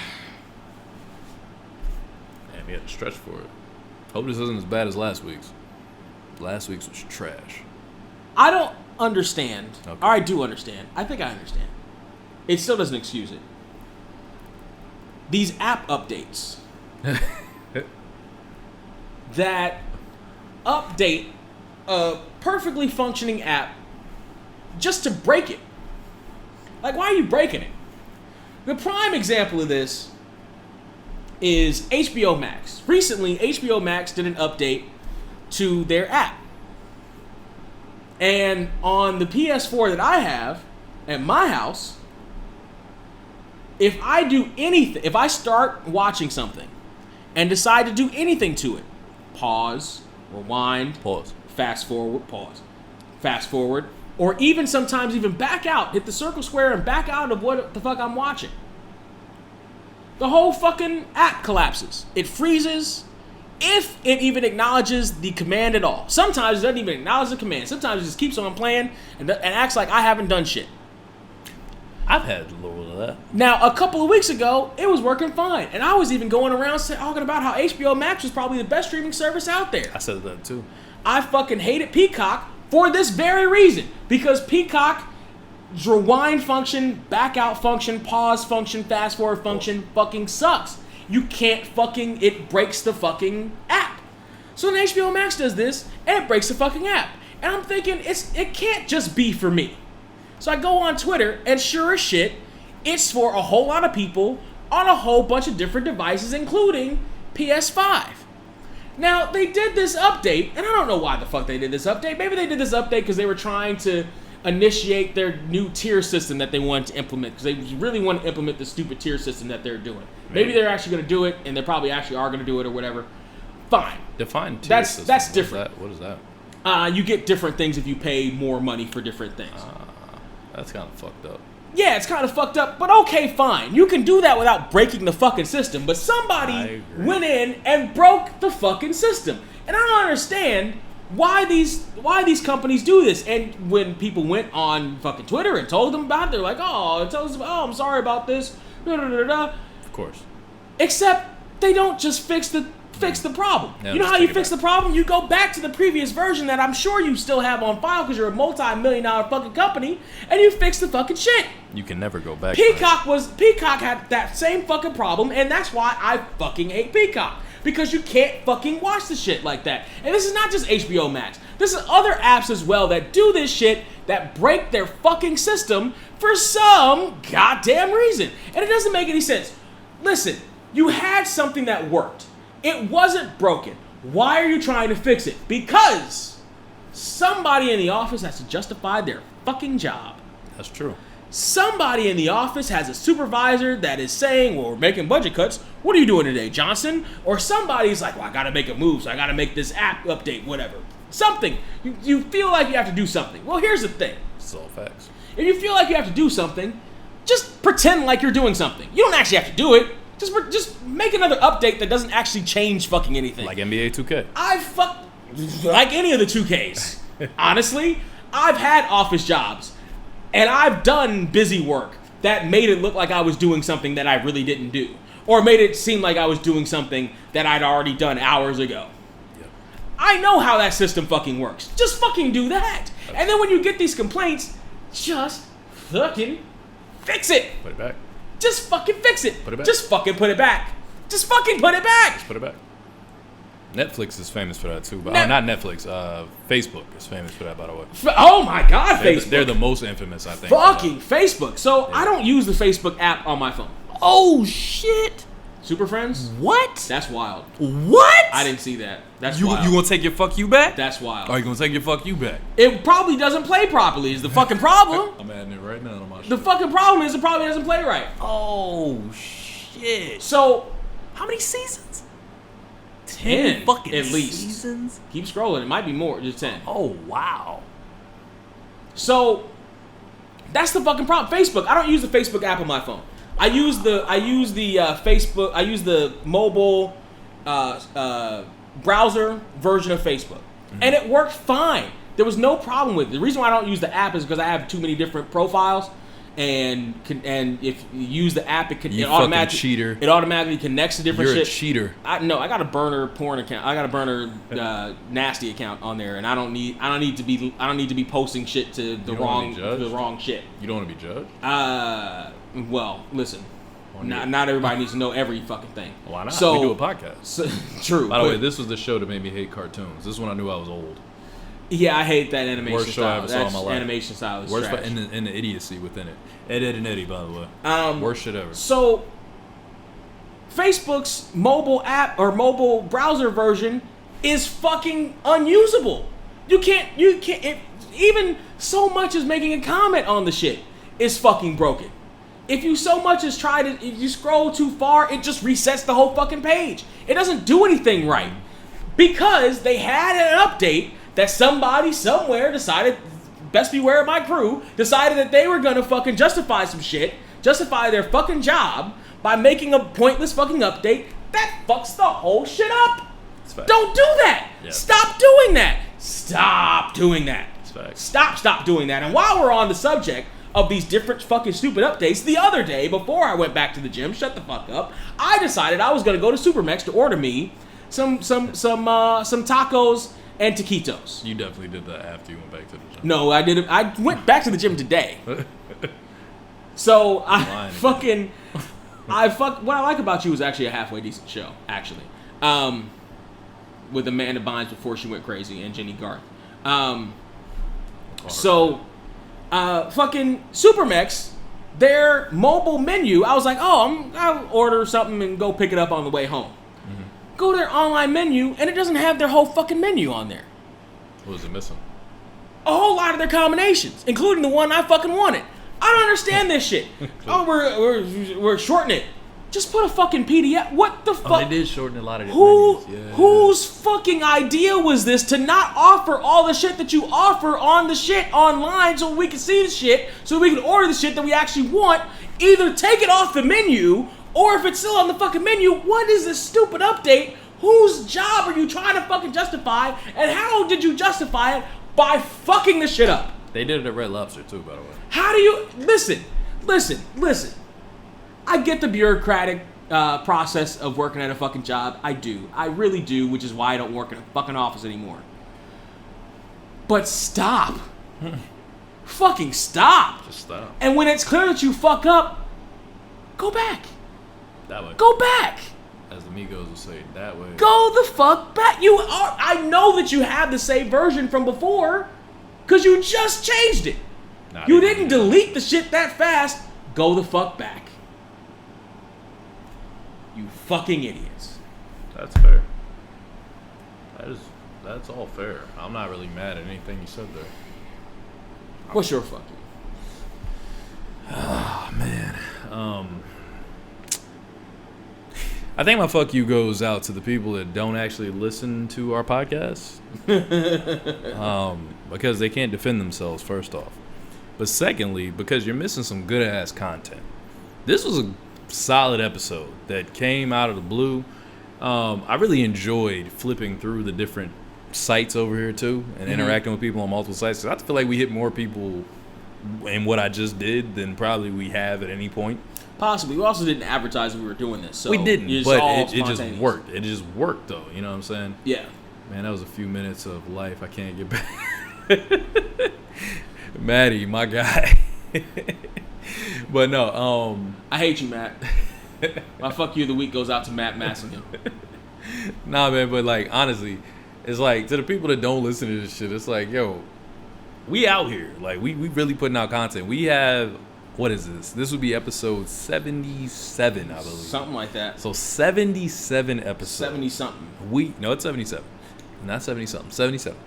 you had to stretch for it. Hope this isn't as bad as last week's. Last week's was trash. I don't understand. Okay. Or I do understand. I think I understand. It still doesn't excuse it. These app updates that update a perfectly functioning app just to break it. Like, why are you breaking it? The prime example of this is HBO Max. Recently, HBO Max did an update to their app. And on the PS4 that I have at my house, if I do anything, if I start watching something and decide to do anything to it, pause, rewind, fast forward, or even sometimes even back out, hit the circle square and back out of what the fuck I'm watching, the whole fucking app collapses. It freezes, if it even acknowledges the command at all. Sometimes it doesn't even acknowledge the command. Sometimes it just keeps on playing and acts like I haven't done shit. I've had a little of that. Now, a couple of weeks ago, it was working fine. And I was even going around talking about how HBO Max was probably the best streaming service out there. I said that too. I fucking hated Peacock for this very reason. Because Peacock's rewind function, back out function, pause function, fast forward function fucking sucks. You can't fucking, it breaks the fucking app. So then HBO Max does this, and it breaks the fucking app. And I'm thinking, it can't just be for me. So I go on Twitter, and sure as shit, it's for a whole lot of people on a whole bunch of different devices, including PS5. Now, they did this update, and I don't know why the fuck they did this update. Maybe they did this update because they were trying to initiate their new tier system that they wanted to implement, because they really want to implement the stupid tier system that they're doing. Maybe they're actually going to do it, and they probably actually are going to do it or whatever. Fine. Define tier system. That's different. What is that? You get different things if you pay more money for different things. That's kind of fucked up. Yeah, it's kind of fucked up, but okay, fine. You can do that without breaking the fucking system, but somebody went in and broke the fucking system. And I don't understand why these companies do this. And when people went on fucking Twitter and told them about it, they're like, I'm sorry about this. Da, da, da, da. Of course. Except they don't just fix the fix the problem. Yeah, you know just how you take it fix back. the problem? You go back to the previous version that I'm sure you still have on file because you're a multi-million-dollar fucking company, and you fix the fucking shit. You can never go back. Peacock had that same fucking problem, and that's why I fucking hate Peacock. Because you can't fucking watch the shit like that. And this is not just HBO Max. This is other apps as well that do this shit, that break their fucking system for some goddamn reason. And it doesn't make any sense. Listen, you had something that worked. It wasn't broken. Why are you trying to fix it? Because somebody in the office has to justify their fucking job. That's true. Somebody in the office has a supervisor that is saying, well, we're making budget cuts. What are you doing today, Johnson? Or somebody's like, well, I got to make a move, so I got to make this app update, whatever. Something. You feel like you have to do something. Well, here's the thing. It's all facts. If you feel like you have to do something, just pretend like you're doing something. You don't actually have to do it. Just make another update that doesn't actually change fucking anything. Like NBA 2K. Like any of the 2Ks. Honestly, I've had office jobs. And I've done busy work that made it look like I was doing something that I really didn't do. Or made it seem like I was doing something that I'd already done hours ago. Yep. I know how that system fucking works. Just fucking do that. And then when you get these complaints, just fucking fix it. Put it back. Just fucking fix it. Put it back. Just fucking put it back. Just fucking put it back. Just put it back. Netflix is famous for that too. But not Netflix. Facebook is famous for that, by the way. Oh my God, Facebook. They're the most infamous, I think. Fucking Facebook. So I don't use the Facebook app on my phone. Oh shit! Super Friends? What? That's wild. What? I didn't see that. That's You wild. you gonna take your fuck you back? That's wild. Are you gonna take your fuck you back? It probably doesn't play properly is the fucking problem. I'm adding it right now to my The fucking problem is it probably doesn't play right. Oh shit! So, How many seasons? 10 fucking at least. seasons. Keep scrolling. It might be more. Just 10. Oh wow! So, that's the fucking problem. Facebook. I don't use the Facebook app on my phone. I use the Facebook. I use the mobile browser version of Facebook, and it worked fine. There was no problem with it. The reason why I don't use the app is because I have too many different profiles, and if you use the app, it automatically cheater. It automatically connects to different You're shit. a cheater. I got a burner porn account. I got a burner nasty account on there, and I don't need to be posting shit to the wrong shit. You don't want to be judged? Well, listen. Not everybody needs to know every fucking thing. Why not? So, we do a podcast. True. By the way, this was the show that made me hate cartoons. This is when I knew I was old. Yeah, I hate that animation Worst show I style. ever saw in That my life. animation style is Worst trash. and the idiocy within it. Ed, and Eddie, by the way. Worst shit ever. So, Facebook's mobile app or mobile browser version is fucking unusable. You can't. Even so much as making a comment on the shit is fucking broken. If you so much as if you scroll too far, it just resets the whole fucking page. It doesn't do anything right. Because they had an update that somebody somewhere decided, best beware of my crew, decided that they were gonna fucking justify some shit, justify their fucking job by making a pointless fucking update that fucks the whole shit up. Don't do that. Yeah. Stop doing that. Stop doing that. Facts. Stop doing that. And while we're on the subject of these different fucking stupid updates, the other day, before I went back to the gym, shut the fuck up, I decided I was gonna go to Supermex to order me some tacos and taquitos. You definitely did that after you went back to the gym. No, I didn't. I went back to the gym today. So what I like about you is actually a halfway decent show, actually. With Amanda Bynes before she went crazy and Jenny Garth. Fucking Supermex, their mobile menu, I was like, I'll order something and go pick it up on the way home. Mm-hmm. Go to their online menu, and it doesn't have their whole fucking menu on there. What was it missing? A whole lot of their combinations, including the one I fucking wanted. I don't understand this shit. We're shortening it. Just put a fucking PDF. What the fuck? Oh, they did shorten a lot of their menus. Yeah. Whose fucking idea was this to not offer all the shit that you offer on the shit online so we can see the shit, so we can order the shit that we actually want? Either take it off the menu, or if it's still on the fucking menu, what is this stupid update? Whose job are you trying to fucking justify? And how did you justify it? By fucking the shit up. They did it at Red Lobster too, by the way. How do you... Listen. I get the bureaucratic process of working at a fucking job. I do. I really do, which is why I don't work in a fucking office anymore. But stop. Fucking stop. Just stop. And when it's clear that you fuck up, go back. That way. Go back. As the Migos will say, that way. Go the fuck back. I know that you have the same version from before, because you just changed it. You didn't delete the shit that fast. Go the fuck back. You fucking idiots. That's fair. That's all fair. I'm not really mad at anything you said there. What's your fuck you? Oh, man. I think my fuck you goes out to the people that don't actually listen to our podcast. Because they can't defend themselves, first off. But secondly, because you're missing some good-ass content. This was a solid episode that came out of the blue. I really enjoyed flipping through the different sites over here, too, and interacting with people on multiple sites. I feel like we hit more people in what I just did than probably we have at any point. Possibly. We also didn't advertise we were doing this. So we didn't, but it just worked. It just worked, though. You know what I'm saying? Yeah. Man, that was a few minutes of life I can't get back. Maddie, my guy. But no, I hate you, Matt. My fuck you of the week goes out to Matt Massingham. Nah, man, but like, honestly, it's like, to the people that don't listen to this shit, it's like, yo, we out here. Like, we really putting out content. We have, what is this? This would be episode 77, I believe. Something like that. So 77 episodes. 70-something. No, it's 77. Not 70-something. 77.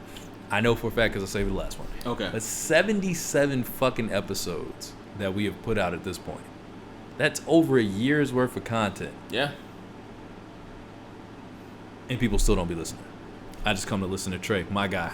I know for a fact because I saved the last one. Okay. That's 77 fucking episodes that we have put out at this point. That's over a year's worth of content. Yeah. And people still don't be listening. I just come to listen to Trey, my guy.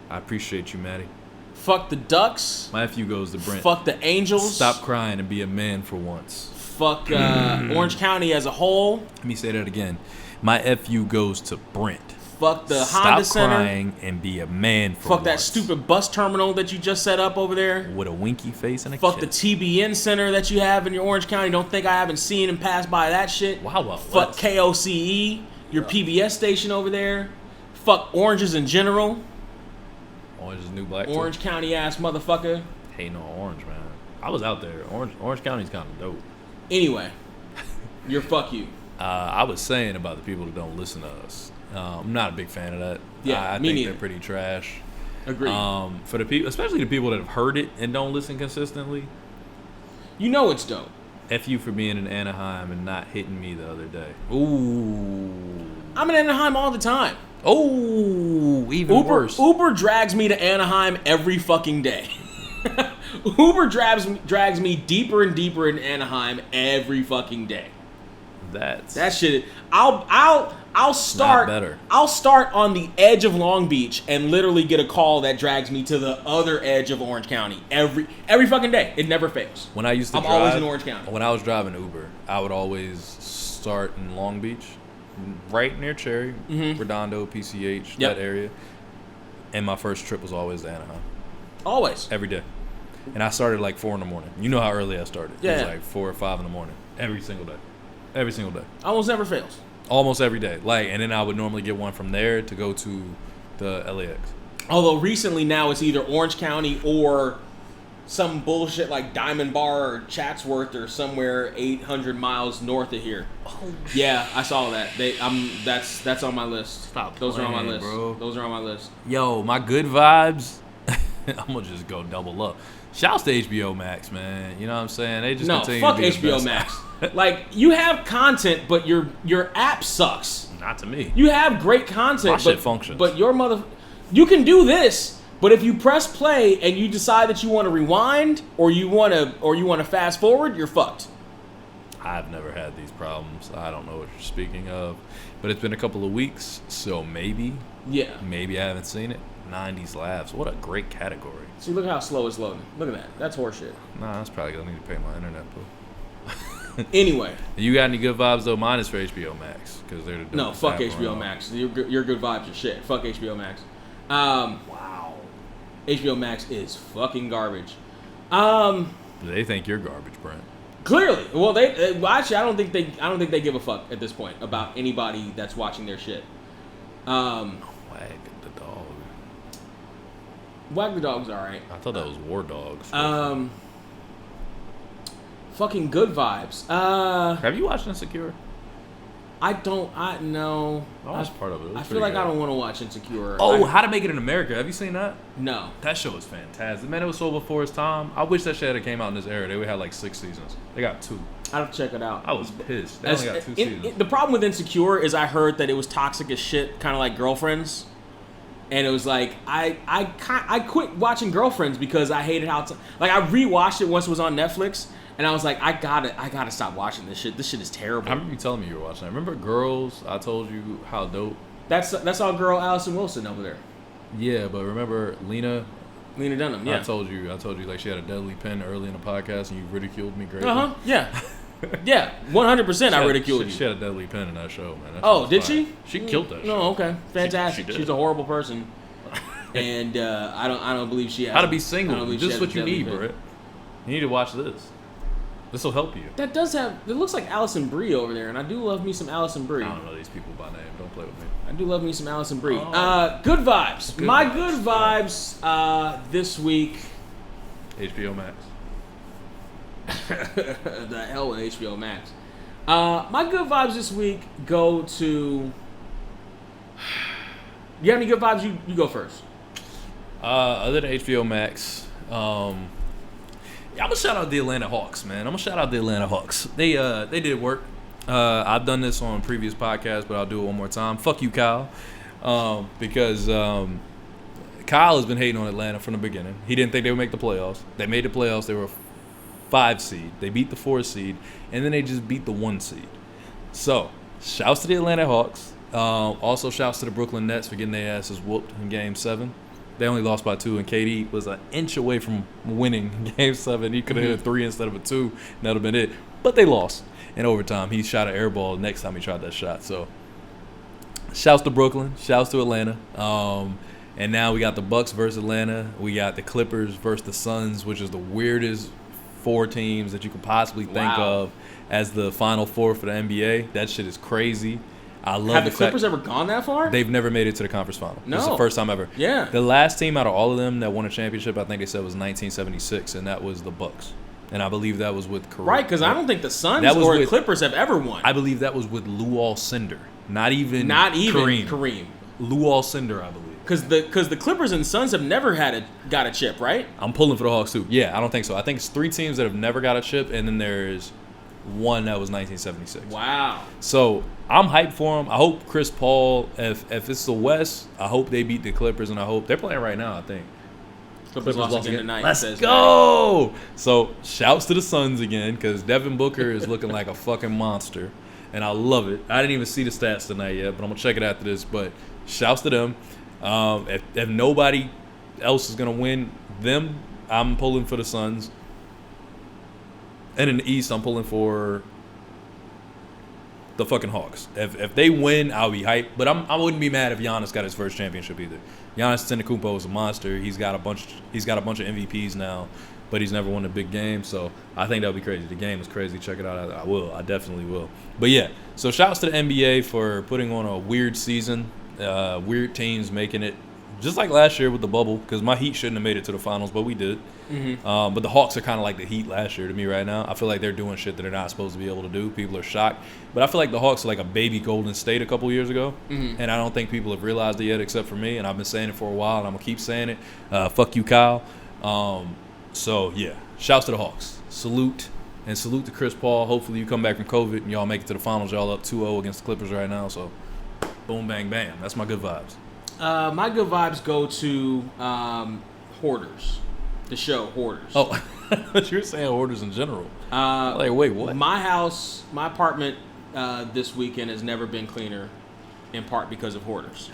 I appreciate you, Maddie. Fuck the Ducks. My FU goes to Brent. Fuck the Angels. Stop crying and be a man for once. Fuck Orange County as a whole. Let me say that again. My FU goes to Brent. Fuck the Honda Center. Stop crying and be a man for once. Fuck that stupid bus terminal that you just set up over there. With a winky face and a Fuck kiss. the TBN Center that you have in your Orange County. Don't think I haven't seen and passed by that shit. Wow. Fuck KOCE, your PBS station over there. Fuck oranges in general. Orange is new black. Orange County ass motherfucker. Hating on Orange, man. I was out there. Orange County's kind of dope. Anyway, your fuck you. I was saying about the people that don't listen to us. I'm not a big fan of that. Yeah, I me think neither. they're pretty trash. Agreed. For the people, especially the people that have heard it and don't listen consistently. You know it's dope. F you for being in Anaheim and not hitting me the other day. Ooh. I'm in Anaheim all the time. Oh, even worse. Uber drags me to Anaheim every fucking day. Uber drags me deeper and deeper in Anaheim every fucking day. That shit. I'll start. Not better. I'll start on the edge of Long Beach and literally get a call that drags me to the other edge of Orange County every fucking day. It never fails. When I used to I'm drive, always in Orange County. When I was driving Uber, I would always start in Long Beach, right near Cherry, Redondo, PCH, that area. And my first trip was always to Anaheim. Always. Every day. And I started like 4 in the morning. You know how early I started. Yeah. It was like 4 or 5 in the morning. Every single day. Every single day. Almost never fails. Almost every day. Like, and then I would normally get one from there to go to the LAX. Although recently now it's either Orange County or some bullshit like Diamond Bar or Chatsworth or somewhere 800 miles north of here. Oh, yeah, I saw that. That's on my list. Stop Those are on my playing, list. bro. Those are on my list. Yo, my good vibes. I'm gonna just go double up. Shouts to HBO Max, man. You know what I'm saying? They just continue fuck to be the HBO best. Max. Like, you have content, but your app sucks. Not to me. You have great content, My shit functions. But your you can do this, but if you press play and you decide that you want to rewind or you want to fast forward, you're fucked. I've never had these problems. I don't know what you're speaking of, but it's been a couple of weeks, so maybe I haven't seen it. 90s laughs. What a great category. See, look how slow it's loading. Look at that. That's horseshit. Nah, that's probably gonna need to pay my internet bill. Anyway, you got any good vibes though? Mine is for HBO Max because they're the no. Fuck app HBO around. Max. Your good vibes are shit. Fuck HBO Max. Wow. HBO Max is fucking garbage. They think you're garbage, Brent. Clearly, well, well, actually, I don't think they give a fuck at this point about anybody that's watching their shit. Wag the dog. Wag the dog's all right. I thought that was War Dogs. Fucking Good Vibes. Have you watched Insecure? No. I watched part of it. I feel like I don't want to watch Insecure. How to Make It in America. Have you seen that? No. That show is fantastic. Man, it was so before its time. I wish that shit had came out in this era. They would have like 6 seasons. They got 2. I have to check it out. I was pissed. They only got 2 seasons. The problem with Insecure is I heard that it was toxic as shit, kind of like Girlfriends. And it was like, I quit watching Girlfriends because I hated how... I rewatched it once it was on Netflix. And I was like, I gotta stop watching this shit. This shit is terrible. I remember you telling me you were watching that. Remember Girls? I told you how dope. That's our girl Allison Wilson over there. Yeah, but remember Lena Dunham, yeah. I told you like she had a deadly pen early in the podcast and you ridiculed me greatly. Yeah. Yeah, 100% I ridiculed you. She had a deadly pen in that show, man. Oh, did she? She killed that show. No, okay. Fantastic. She She's a horrible person. And I don't believe she has. How to Be Single. This is what you need, Brett. You need to watch this. This will help you. That does have... It looks like Alison Brie over there, and I do love me some Alison Brie. I don't know these people by name. Don't play with me. I do love me some Alison Brie. Good vibes. Good vibes this week... HBO Max. The hell with HBO Max. My good vibes this week go to... You have any good vibes? You go first. Other than HBO Max... I'm gonna shout out the Atlanta Hawks, man. They did work. I've done this on previous podcasts, but I'll do it one more time. Fuck you, Kyle, because Kyle has been hating on Atlanta from the beginning. He didn't think they would make the playoffs. They made the playoffs. They were a 5 seed. They beat the 4 seed, and then they just beat the 1 seed. So, shouts to the Atlanta Hawks. Also, shouts to the Brooklyn Nets for getting their asses whooped in Game 7. They only lost by 2, and KD was an inch away from winning Game 7. He could have hit a 3 instead of a 2, and that would have been it. But they lost in overtime. He shot an air ball next time he tried that shot. So, shouts to Brooklyn. Shouts to Atlanta. And now we got the Bucks versus Atlanta. We got the Clippers versus the Suns, which is the weirdest 4 teams that you could possibly think of as the Final Four for the NBA. That shit is crazy. I love Have the Clippers ever gone that far? They've never made it to the conference final. No. It's the first time ever. Yeah. The last team out of all of them that won a championship, I think they said was 1976, and that was the Bucks. And I believe that was with Kareem. Right, because I don't think the Suns or the Clippers have ever won. I believe that was with Lou Alcindor. Not even Kareem. Lou Alcindor, I believe. Because the Clippers and Suns have never got a chip, right? I'm pulling for the Hawks too. Yeah, I don't think so. I think it's 3 teams that have never got a chip, and then there's one that was 1976. Wow. So I'm hyped for them. I hope Chris Paul, if it's the West, I hope they beat the Clippers, and I hope they're playing right now, I think. Clippers lost again tonight. Let's go. So shouts to the Suns again, because Devin Booker is looking like a fucking monster, and I love it. I didn't even see the stats tonight yet, but I'm going to check it after this. But shouts to them. If nobody else is going to win them, I'm pulling for the Suns. And in the East, I'm pulling for the fucking Hawks. If they win, I'll be hyped. But I wouldn't be mad if Giannis got his first championship either. Giannis Antetokounmpo is a monster. He's got a bunch of MVPs now, but he's never won a big game. So I think that'll be crazy. The game is crazy. Check it out. I will. I definitely will. But yeah. So shouts to the NBA for putting on a weird season. Weird teams making it. Just like last year with the bubble, because my Heat shouldn't have made it to the finals, but we did. Mm-hmm. But the Hawks are kind of like the Heat last year to me right now. I feel like they're doing shit that they're not supposed to be able to do. People are shocked. But I feel like the Hawks are like a baby Golden State a couple years ago. Mm-hmm. And I don't think people have realized it yet except for me. And I've been saying it for a while, and I'm going to keep saying it. Fuck you, Kyle. So, yeah. Shouts to the Hawks. Salute. And salute to Chris Paul. Hopefully you come back from COVID and y'all make it to the finals. Y'all up 2-0 against the Clippers right now. So, boom, bang, bam. That's my good vibes. My good vibes go to Hoarders, the show Hoarders. Oh, but you're saying Hoarders in general. Wait, what? My apartment this weekend has never been cleaner, in part because of Hoarders.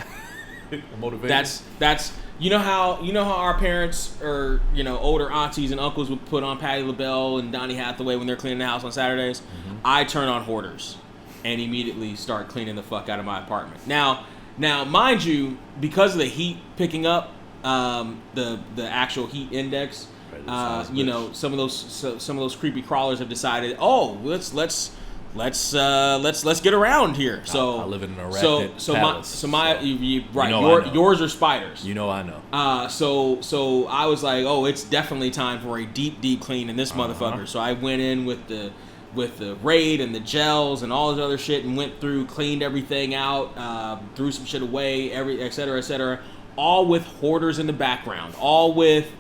Motivation. That's you know how our parents or older aunties and uncles would put on Patti LaBelle and Donny Hathaway when they're cleaning the house on Saturdays. Mm-hmm. I turn on Hoarders and immediately start cleaning the fuck out of my apartment. Now, mind you, because of the heat picking up, the actual heat index, You know, some of those creepy crawlers have decided, oh, let's get around here. So I live in an arachnid palace. Yours are spiders. You know I know. So I was like, oh, it's definitely time for a deep clean in this motherfucker. So I went in with the Raid and the gels and all this other shit and went through, cleaned everything out, threw some shit away, et cetera, all with hoarders in the background, all with.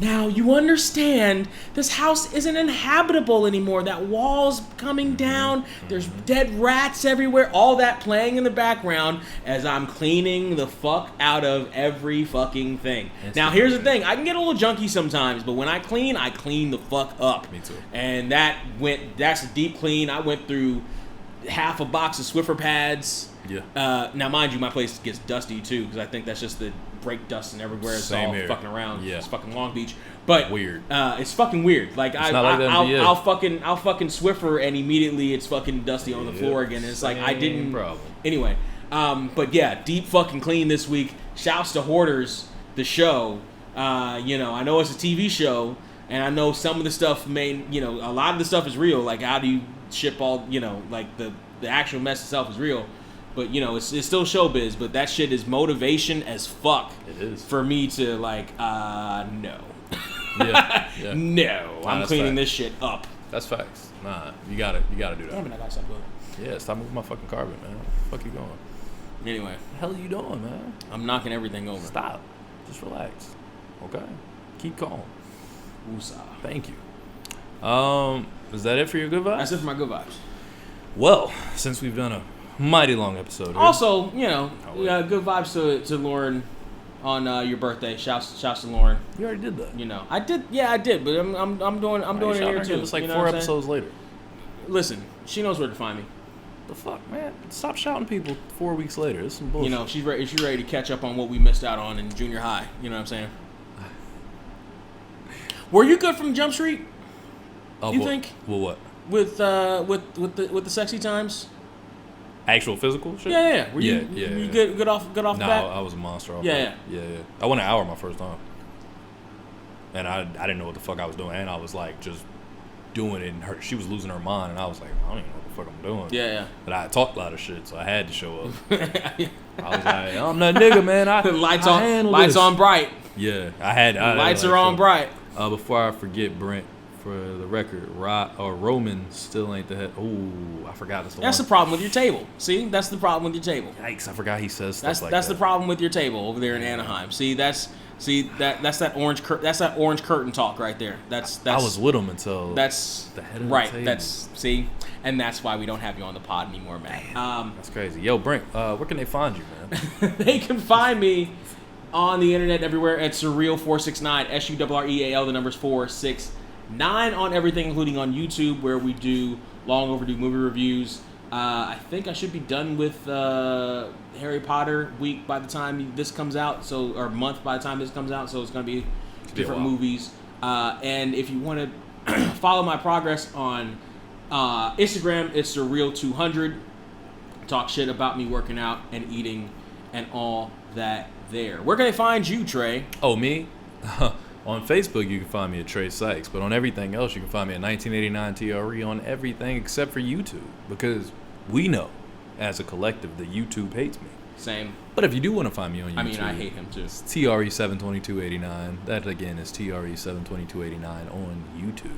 Now, you understand, this house isn't inhabitable anymore. That wall's coming down. There's dead rats everywhere. All that playing in the background as I'm cleaning the fuck out of every fucking thing. Now, here's the thing. I can get a little junky sometimes, but when I clean the fuck up. Me too. And that's a deep clean. I went through half a box of Swiffer pads. Yeah. Now, mind you, my place gets dusty, too, because I think that's just the brake dust and everywhere. It's all fucking around. Yeah. It's fucking Long Beach. But weird. It's fucking weird. Like I'll fucking Swiffer and immediately it's fucking dusty on the floor again. And it's like I didn't. Problem. Anyway, but yeah, deep fucking clean this week. Shouts to Hoarders, the show. You know, I know it's a TV show, and I know some of the stuff a lot of the stuff is real. Like how do you ship all? You know, like the actual mess itself is real. But, you know, it's still showbiz, but that shit is motivation as fuck. It is. For me to, like, no. Yeah. No. I'm cleaning this shit up. That's facts. Nah, you gotta do that. Damn it, I gotta stop doing it. Yeah, stop moving my fucking carpet, man. Where the fuck you going? Anyway. What the hell are you doing, man? I'm knocking everything over. Stop. Just relax. Okay? Keep calm. Woosah. Thank you. Is that it for your good vibes? That's it for my good vibes. Well, since we've done a mighty long episode here. Also, you know, good vibes to Lauren on your birthday. Shouts to Lauren. You already did that. You know, I did, but I'm doing it here too. It's like you know 4 episodes later. Listen, she knows where to find me. The fuck, man! Stop shouting people 4 weeks later. It's some bullshit. You know, she's ready to catch up on what we missed out on in junior high. You know what I'm saying? Were you good from Jump Street? You think? Well, what? With the sexy times? Actual physical shit? Yeah. Were you good off the No, bat? I was a monster off Yeah. I went an hour my first time. And I didn't know what the fuck I was doing. And I was like just doing it. And she was losing her mind. And I was like, I don't even know what the fuck I'm doing. Yeah. But I talked a lot of shit, so I had to show up. I was like, I'm that nigga, man. Lights on bright. Yeah, I had. Lights are on bright. Before I forget, Brent, for the record, Roman still ain't the head. Ooh, I forgot. That's the problem with your table. See, that's the problem with your table. Yikes! I forgot he says stuff like that. That's the problem with your table over there in Anaheim. See, that's that orange curtain talk right there. That's I was with him until that's the head of right. the table. And that's why we don't have you on the pod anymore, man. That's crazy. Yo, Brent, where can they find you, man? They can find me on the internet everywhere at Surreal469, SURREAL, the numbers 469, on everything, including on YouTube, where we do long overdue movie reviews. I think I should be done with Harry Potter week by the time this comes out, or month by the time this comes out, so it's going to be different movies. And if you want to follow my progress on Instagram, it's Surreal200. Talk shit about me working out and eating and all that there. Where can they find you, Trey? Oh, me? On Facebook, you can find me at Trey Sykes, but on everything else, you can find me at 1989 TRE on everything except for YouTube, because we know, as a collective, that YouTube hates me. Same. But if you do want to find me on YouTube, I mean, I hate him too. It's TRE72289. That again is TRE72289 on YouTube.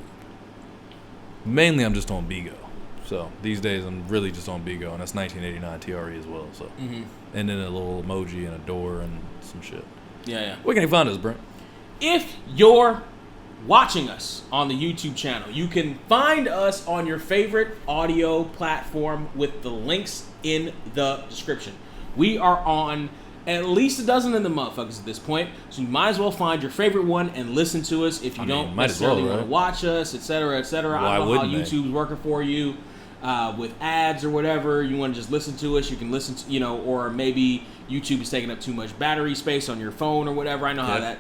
Mainly, I'm just on Bigo. So these days, I'm really just on Bigo, and that's 1989 TRE as well. So, and then a little emoji and a door and some shit. Yeah. Where can you find us, Brent? If you're watching us on the YouTube channel, you can find us on your favorite audio platform with the links in the description. We are on at least a dozen of the motherfuckers at this point, so you might as well find your favorite one and listen to us if you don't necessarily want to watch us, etc., etc. I don't know how YouTube's working for you with ads or whatever. You want to just listen to us, you can listen to, or maybe YouTube is taking up too much battery space on your phone or whatever. I know how that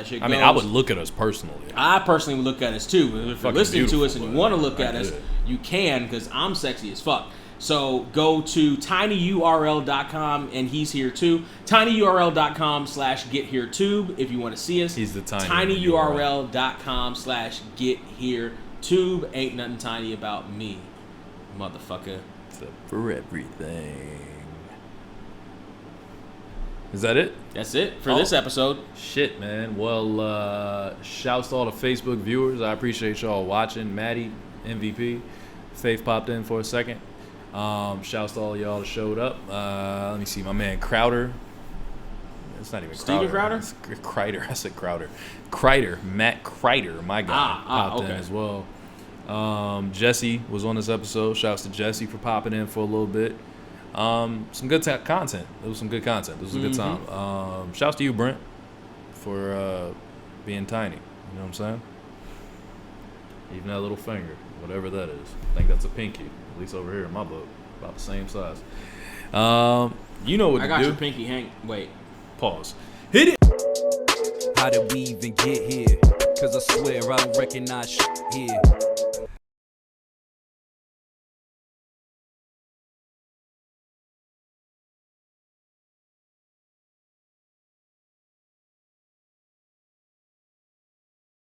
shit goes. I mean, I would look at us personally. I personally would look at us too. If you're listening to us and you want to look at us, you can, because I'm sexy as fuck. So go to tinyurl.com, and he's here too. tinyurl.com/getHereTube if you want to see us. He's the tiny tinyurl.com/getHereTube. Ain't nothing tiny about me, motherfucker. Except for everything. Is that it? That's it for this episode. Shit, man. Well, shouts to all the Facebook viewers. I appreciate y'all watching. Maddie, MVP. Faith popped in for a second. Shouts to all y'all that showed up. Let me see. My man Crowder. It's not even Steven Crowder? It's Kreider. I said Crowder. Kreider. Matt Kreider, my guy, popped in as well. Jesse was on this episode. Shouts to Jesse for popping in for a little bit. Some good content. It was some good content. It was a good time. Shouts to you, Brent, for being tiny. You know what I'm saying? Even that little finger, whatever that is. I think that's a pinky. At least over here in my book. About the same size. You know what to do. I got your pinky, Hank. Wait. Pause. Hit it. How did we even get here? Cause I swear I don't recognize shit here.